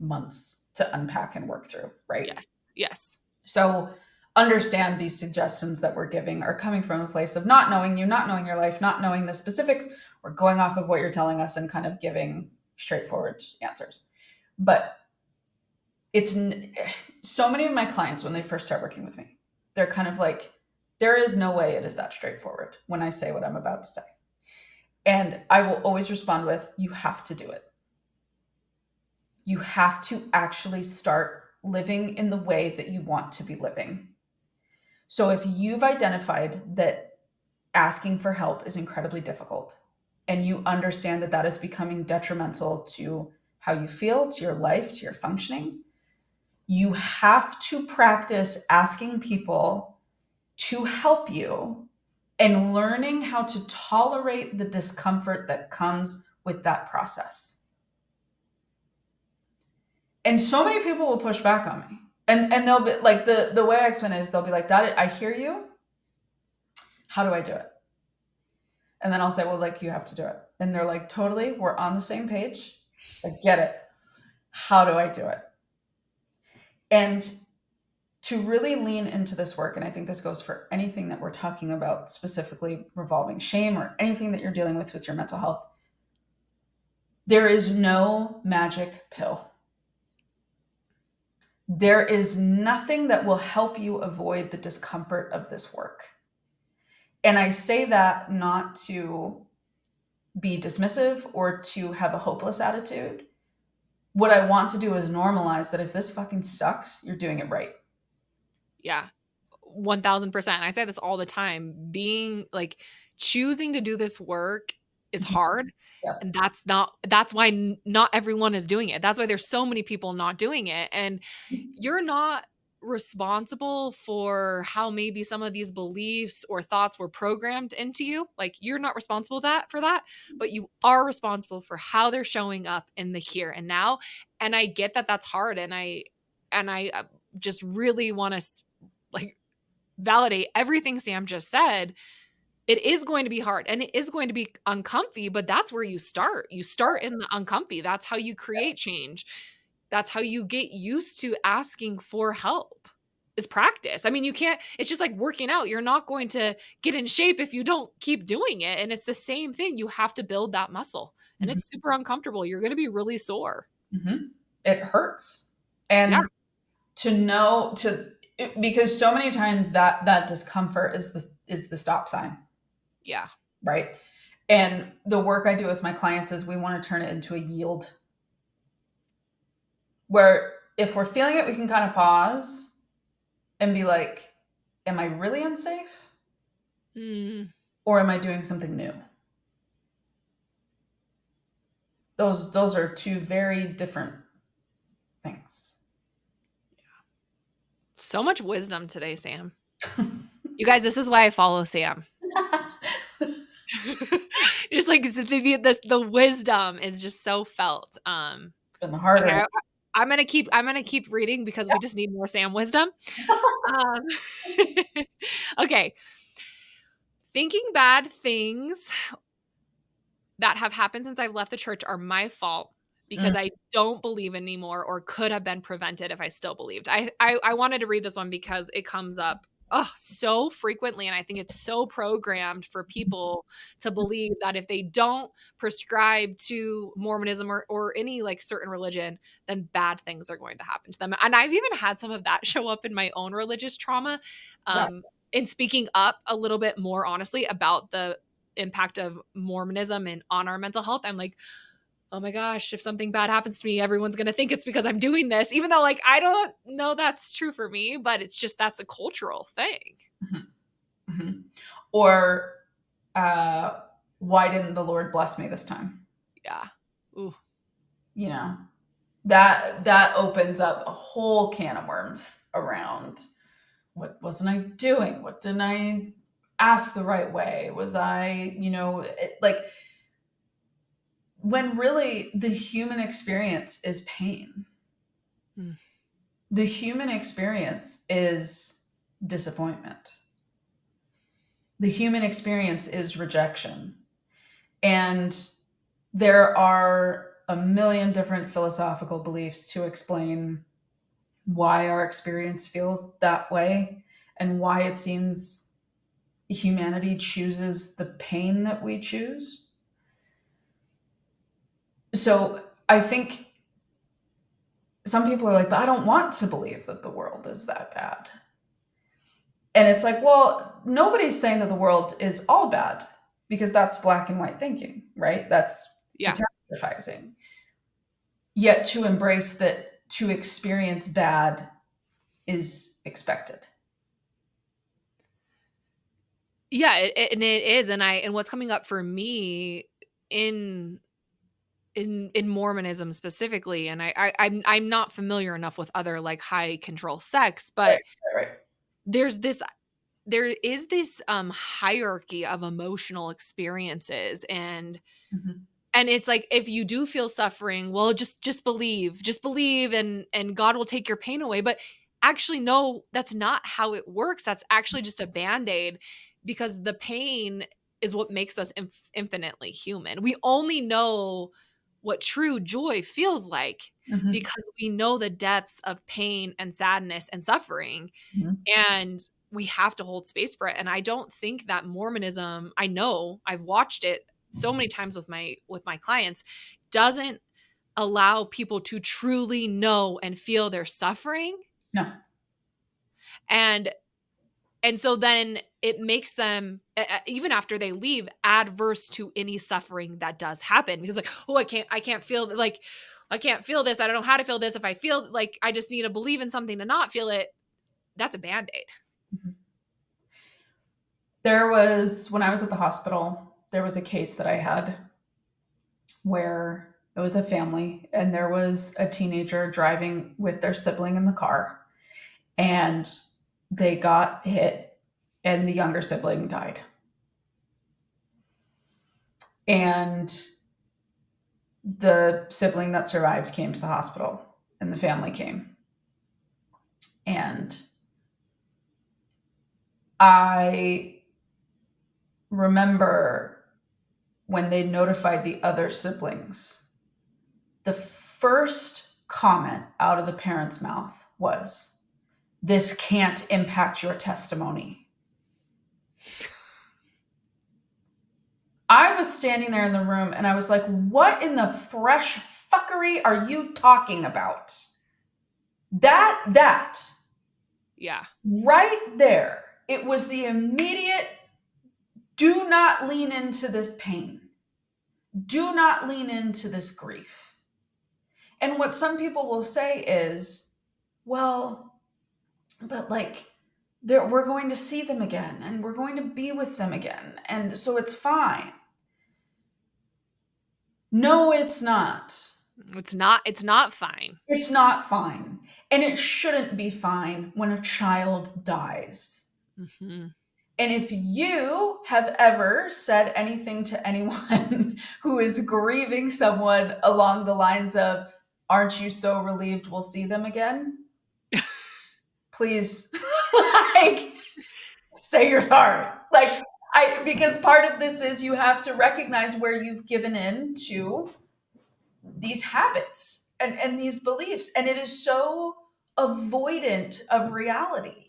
months to unpack and work through, right? Yes. Yes. So understand these suggestions that we're giving are coming from a place of not knowing you, not knowing your life, not knowing the specifics. We're going off of what you're telling us and kind of giving straightforward answers. But it's so many of my clients, when they first start working with me, they're kind of like, there is no way it is that straightforward when I say what I'm about to say. And I will always respond with, you have to do it. You have to actually start living in the way that you want to be living. So if you've identified that asking for help is incredibly difficult and you understand that that is becoming detrimental to how you feel, to your life, to your functioning, you have to practice asking people to help you and learning how to tolerate the discomfort that comes with that process. And so many people will push back on me. And they'll be like, the way I explain it is they'll be like, that I hear you. How do I do it? And then I'll say, well, like, you have to do it. And they're like, totally, we're on the same page. I get it. How do I do it? And to really lean into this work, and I think this goes for anything that we're talking about, specifically revolving shame or anything that you're dealing with your mental health, there is no magic pill. There is nothing that will help you avoid the discomfort of this work. And I say that not to be dismissive or to have a hopeless attitude. What I want to do is normalize that if this fucking sucks, you're doing it right. Yeah. 1000%. I say this all the time. Being like choosing to do this work is hard. Yes. And that's why not everyone is doing it. That's why there's so many people not doing it. And you're not responsible for how maybe some of these beliefs or thoughts were programmed into you. Like you're not responsible for that, but you are responsible for how they're showing up in the here and now. And I get that that's hard. And I just really want to like validate everything Sam just said. It is going to be hard and it is going to be uncomfy, but that's where you start. You start in the uncomfy. That's how you create change. That's how you get used to asking for help is practice. I mean, you can't, it's just like working out. You're not going to get in shape if you don't keep doing it. And it's the same thing. You have to build that muscle and Mhm. it's super uncomfortable. You're going to be really sore. Mhm. It hurts. Yeah. And to know because so many times that discomfort is the stop sign, Yeah. right? And the work I do with my clients is we want to turn it into a yield where if we're feeling it, we can kind of pause and be like, am I really unsafe? Mm. Or am I doing something new? Those are two very different things. So much wisdom today, Sam. You guys, this is why I follow Sam. Just like the wisdom is just so felt. Been harder. Okay, I'm gonna keep reading because we just need more Sam wisdom. Um, okay, thinking bad things that have happened since I've left the church are my fault Mm, because I don't believe anymore or could have been prevented if I still believed. I wanted to read this one because it comes up so frequently, and I think it's so programmed for people to believe that if they don't prescribe to Mormonism or any like certain religion, then bad things are going to happen to them. And I've even had some of that show up in my own religious trauma. yeah. In speaking up a little bit more honestly about the impact of Mormonism and on our mental health, I'm like, oh my gosh, if something bad happens to me, everyone's going to think it's because I'm doing this, even though like I don't know that's true for me, but it's just that's a cultural thing. Mhm. Mhm. Or uh, why didn't the Lord bless me this time? Yeah. Ooh. You know, that opens up a whole can of worms around what wasn't I doing? What didn't I ask the right way? Was I, like when really the human experience is pain. Mm. The human experience is disappointment. The human experience is rejection. And there are a million different philosophical beliefs to explain why our experience feels that way and why it seems humanity chooses the pain that we choose. So I think some people are like, but I don't want to believe that the world is that bad. And it's like, well, nobody's saying that the world is all bad because that's black and white thinking, right? That's Yeah. catastrophizing. Yet to embrace that to experience bad is expected. Yeah, and it is, and what's coming up for me in Mormonism specifically, and I'm not familiar enough with other like high control sects, Right, but right, there's this there is this hierarchy of emotional experiences, right. Mhm. and it's like, if you do feel suffering, well, just believe, and God will take your pain away. But actually, no, that's not how it works. That's actually just a band-aid, because the pain is what makes us infinitely human. We only know what true joy feels like Mhm. because we know the depths of pain and sadness and suffering, Mhm. and we have to hold space for it. And I don't think that Mormonism, I know I've watched it so many times with my clients, doesn't allow people to truly know and feel their suffering. No. and and so then it makes them, even after they leave, adverse to any suffering that does happen, because like, oh, I can't feel, like, I can't feel this, I don't know how to feel this. If I feel like, I just need to believe in something to not feel it, that's a band-aid. Mhm. There was, when I was at the hospital, there was a case that I had where it was a family and there was a teenager driving with their sibling in the car, and they got hit and the younger sibling died. And the sibling that survived came to the hospital and the family came. And I remember when they notified the other siblings, the first comment out of the parent's mouth was, "This can't impact your testimony." I was standing there in the room and I was like, what in the fresh fuckery are you talking about? That Yeah. right there, it was the immediate, do not lean into this pain. Do not lean into this grief. And what some people will say is, well, but like, we're going to see them again and we're going to be with them again. And so it's fine. No, it's not. It's not fine. It's not fine. And it shouldn't be fine when a child dies. Hmm. And if you have ever said anything to anyone who is grieving someone along the lines of, aren't you so relieved we'll see them again? Please, like, say you're sorry. Like, because part of this is you have to recognize where you've given in to these habits and these beliefs. And it is so avoidant of reality.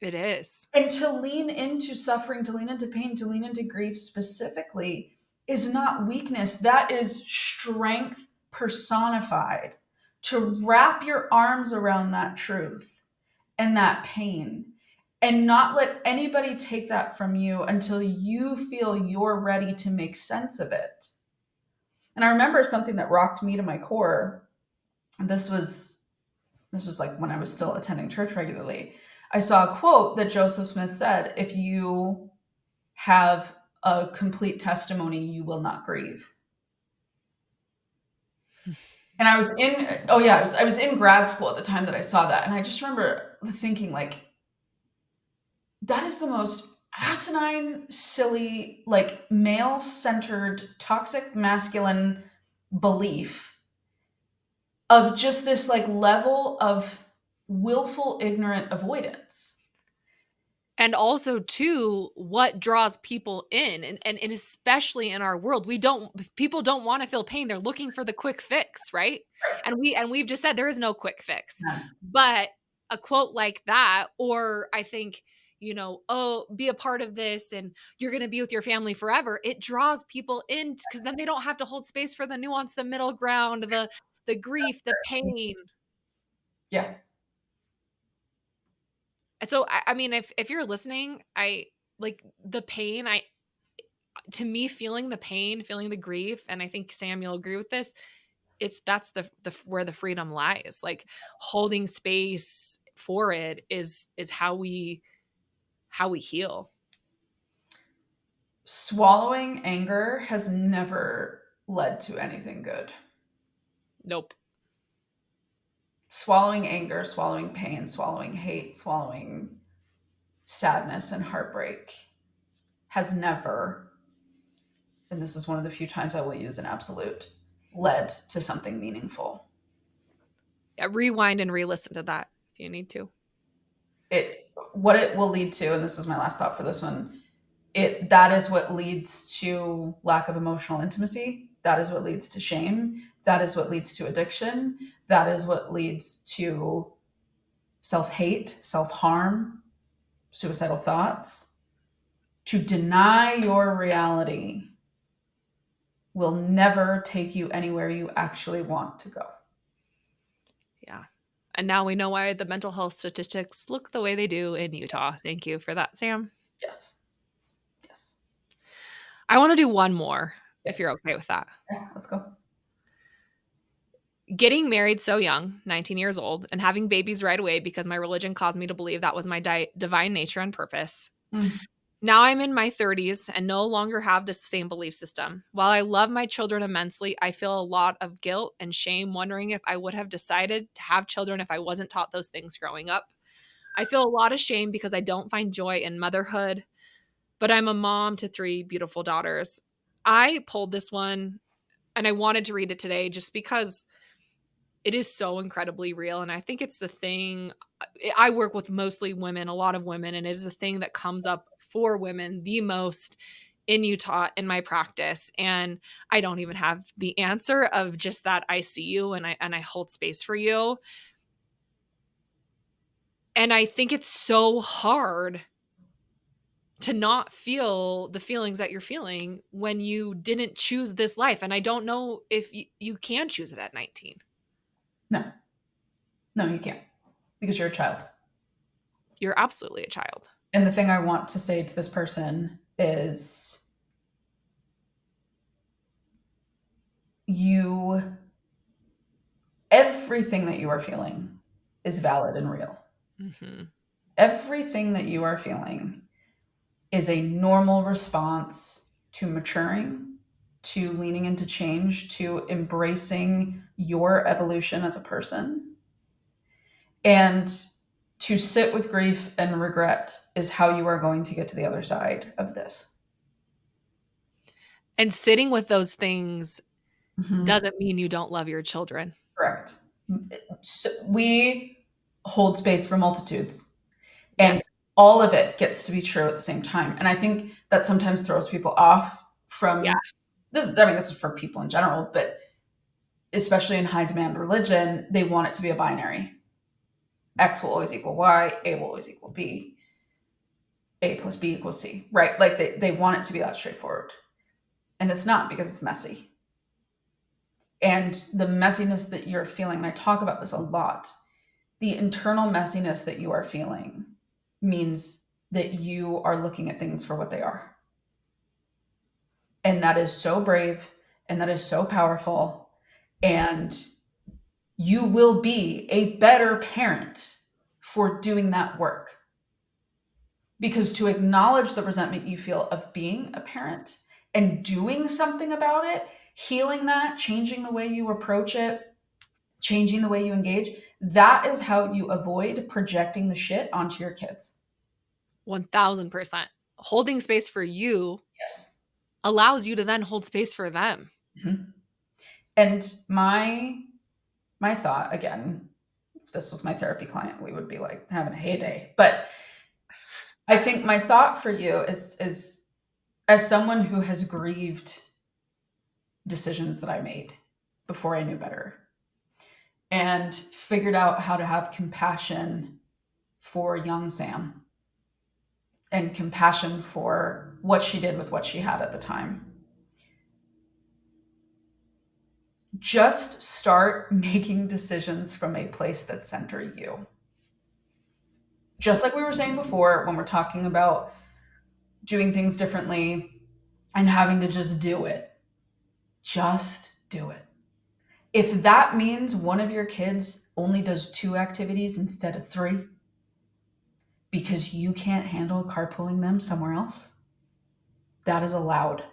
It is. And to lean into suffering, to lean into pain, to lean into grief specifically is not weakness. That is strength personified. To wrap your arms around that truth and that pain and not let anybody take that from you until you feel you're ready to make sense of it. And I remember something that rocked me to my core. This was like when I was still attending church regularly. I saw a quote that Joseph Smith said, if you have a complete testimony, you will not grieve. And I was in, oh yeah, I was in grad school at the time that I saw that. And I just remember thinking, like, that is the most asinine, silly, like male centered, toxic masculine belief of just this like level of willful, ignorant avoidance. And also too, what draws people in, and especially in our world, people don't want to feel pain. They're looking for the quick fix, right? And we've just said there is no quick fix. None. But a quote like that, or I think, oh, be a part of this and you're going to be with your family forever, it draws people in because then they don't have to hold space for the nuance, the middle ground, the grief, the pain. Yeah. And so I mean, if you're listening, I like the pain. To me, feeling the pain, feeling the grief, and I think Sam, you'll agree with this. That's the where the freedom lies. Like holding space for it is how we heal. Swallowing anger has never led to anything good. Nope. Swallowing anger, swallowing pain, swallowing hate, swallowing sadness and heartbreak has never, and this is one of the few times I will use an absolute, led to something meaningful. Yeah, rewind and re-listen to that if you need to. What it will lead to, and this is my last thought for this one, that is what leads to lack of emotional intimacy. That is what leads to shame. That is what leads to addiction. That is what leads to self-hate, self-harm, suicidal thoughts. To deny your reality will never take you anywhere you actually want to go. Yeah. And now we know why the mental health statistics look the way they do in Utah. Thank you for that, Sam. Yes. Yes. I want to do one more, Yeah. if you're okay with that. Yeah, let's go. Getting married so young, 19 years old, and having babies right away because my religion caused me to believe that was my divine nature and purpose. Mm. Now I'm in my 30s and no longer have this same belief system. While I love my children immensely, I feel a lot of guilt and shame, wondering if I would have decided to have children if I wasn't taught those things growing up. I feel a lot of shame because I don't find joy in motherhood, but I'm a mom to 3 beautiful daughters. I pulled this one and I wanted to read it today just because it is so incredibly real. And I think it's the thing. I work with mostly women, a lot of women, and it is the thing that comes up for women the most in Utah in my practice. And I don't even have the answer of just that I see you and I hold space for you. And I think it's so hard to not feel the feelings that you're feeling when you didn't choose this life. And I don't know if you can choose it at 19. No. No, you can't. Because you're a child. You're absolutely a child. And the thing I want to say to this person is everything that you are feeling is valid and real. Mm-hmm. Everything that you are feeling is a normal response to maturing, to leaning into change, to embracing your evolution as a person. And to sit with grief and regret is how you are going to get to the other side of this. And sitting with those things Mm-hmm. doesn't mean you don't love your children. Correct. So we hold space for multitudes, and Yes. all of it gets to be true at the same time. And I think that sometimes throws people off from this. I mean, this is for people in general, but especially in high demand religion, they want it to be a binary. X will always equal Y, A will always equal B, A plus B equals C, right? Like they want it to be that straightforward. And it's not, because it's messy. And the messiness that you're feeling, and I talk about this a lot, the internal messiness that you are feeling means that you are looking at things for what they are. And that is so brave, and that is so powerful. And you will be a better parent for doing that work. Because to acknowledge the resentment you feel of being a parent and doing something about it, healing that, changing the way you approach it, changing the way you engage. That is how you avoid projecting the shit onto your kids. 1000%. Holding space for you Yes. allows you to then hold space for them. Mhm. And my thought, again, if this was my therapy client, we would be like having a heyday. But I think my thought for you is as someone who has grieved decisions that I made before I knew better and figured out how to have compassion for young Sam and compassion for what she did with what she had at the time. Just start making decisions from a place that center you. Just like we were saying before, when we're talking about doing things differently and having to just do it. If that means one of your kids only does 2 activities instead of 3 because you can't handle carpooling them somewhere else, that is allowed.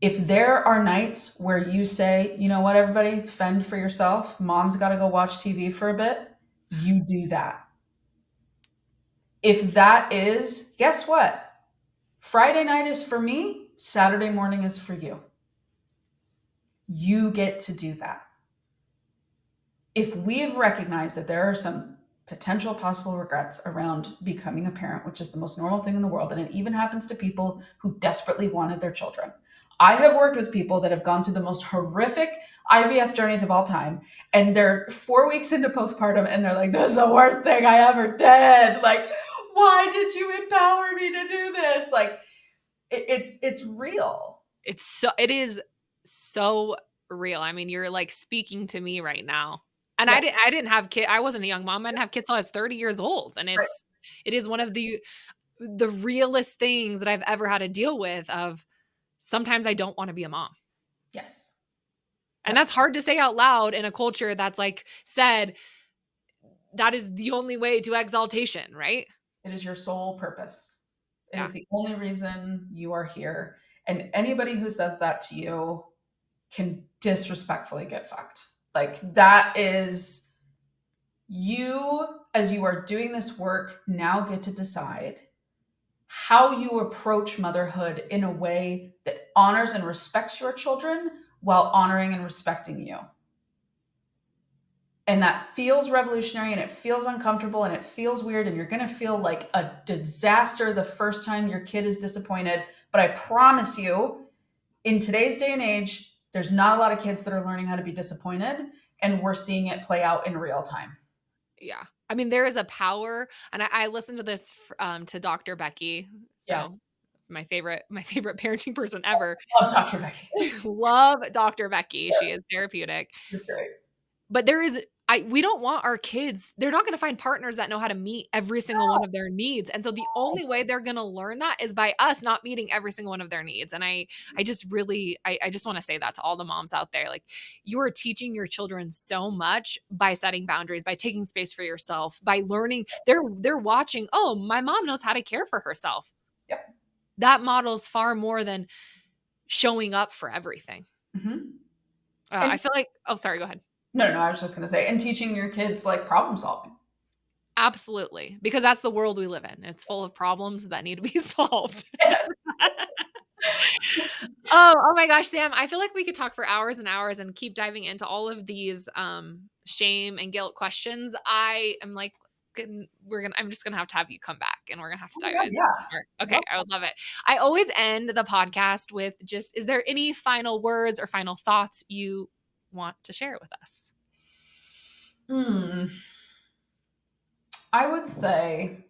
If there are nights where you say, you know what, everybody, fend for yourself, mom's got to go watch TV for a bit, you do that. If that is, guess what? Friday night is for me, Saturday morning is for you. You get to do that. If we've recognized that there are some potential possible regrets around becoming a parent, which is the most normal thing in the world, and it even happens to people who desperately wanted their children. I have worked with people that have gone through the most horrific IVF journeys of all time, and they're 4 weeks into postpartum, and they're like, "This is the worst thing I ever did. Like, why did you empower me to do this?" Like, it's real. It is so real. I mean, you're like speaking to me right now. And Yeah, I didn't have kid I wasn't a young mom. I didn't have kids till I was 30 years old. And right. it is one of the realest things that I've ever had to deal with of sometimes I don't want to be a mom. Yes. And Yep. that's hard to say out loud in a culture that's like said that is the only way to exaltation, right? It is your sole purpose. It Yeah. is the only reason you are here. And anybody who says that to you can disrespectfully get fucked. Like, that is you, as you are doing this work, now get to decide how you approach motherhood in a way that honors and respects your children while honoring and respecting you. And that feels revolutionary and it feels uncomfortable and it feels weird and you're going to feel like a disaster the first time your kid is disappointed. But I promise you, in today's day and age, there's not a lot of kids that are learning how to be disappointed, and we're seeing it play out in real time. Yeah. I mean, there is a power, and I listened to this to Dr. Becky. Yeah. So my favorite parenting person ever. Love Dr. Becky. Love Dr. Becky. She is therapeutic. It's great. But we don't want our kids, they're not gonna find partners that know how to meet every single one of their needs, and so the only way they're gonna learn that is by us not meeting every single one of their needs, and I just really I just wanna say that to all the moms out there, like, you are teaching your children so much by setting boundaries, by taking space for yourself, by learning they're watching, "Oh, my mom knows how to care for herself." Yep. That models far more than showing up for everything. Mm-hmm. I And feel like oh, sorry, go ahead. no, I was just going to say, and teaching your kids like problem solving. Absolutely, because that's the world we live in. It's full of problems that need to be solved. Yes. Oh my gosh, Sam, I feel like we could talk for hours and hours and keep diving into all of these, shame and guilt questions. I am like, I'm just gonna have you come back, and we're gonna have to Oh my dive God, in yeah. more. Okay, I would love it. I always end the podcast with just, is there any final words or final thoughts you want to share with us? I would say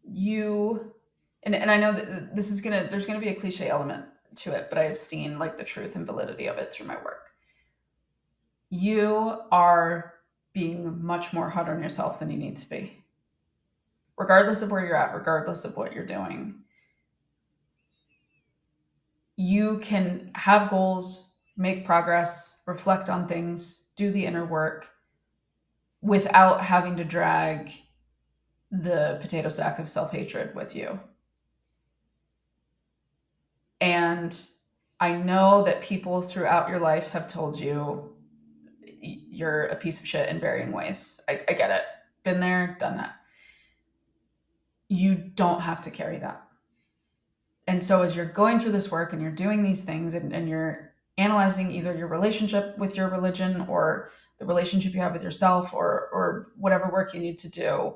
you, and I know that there's gonna be a cliche element to it, but I've seen like the truth and validity of it through my work. You are being much more hard on yourself than you need to be, regardless of where you're at, regardless of what you're doing. You can have goals, make progress, reflect on things, do the inner work without having to drag the potato sack of self hatred with you. And I know that people throughout your life have told you you're a piece of shit in varying ways. I get it. Been there, done that. You don't have to carry that. And so as you're going through this work and you're doing these things and you're analyzing either your relationship with your religion or the relationship you have with yourself or whatever work you need to do,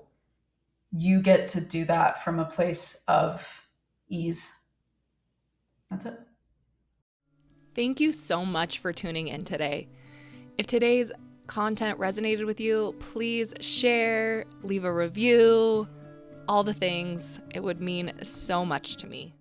you get to do that from a place of ease. That's it. Thank you so much for tuning in today. If today's content resonated with you, please share, leave a review, all the things. It would mean so much to me.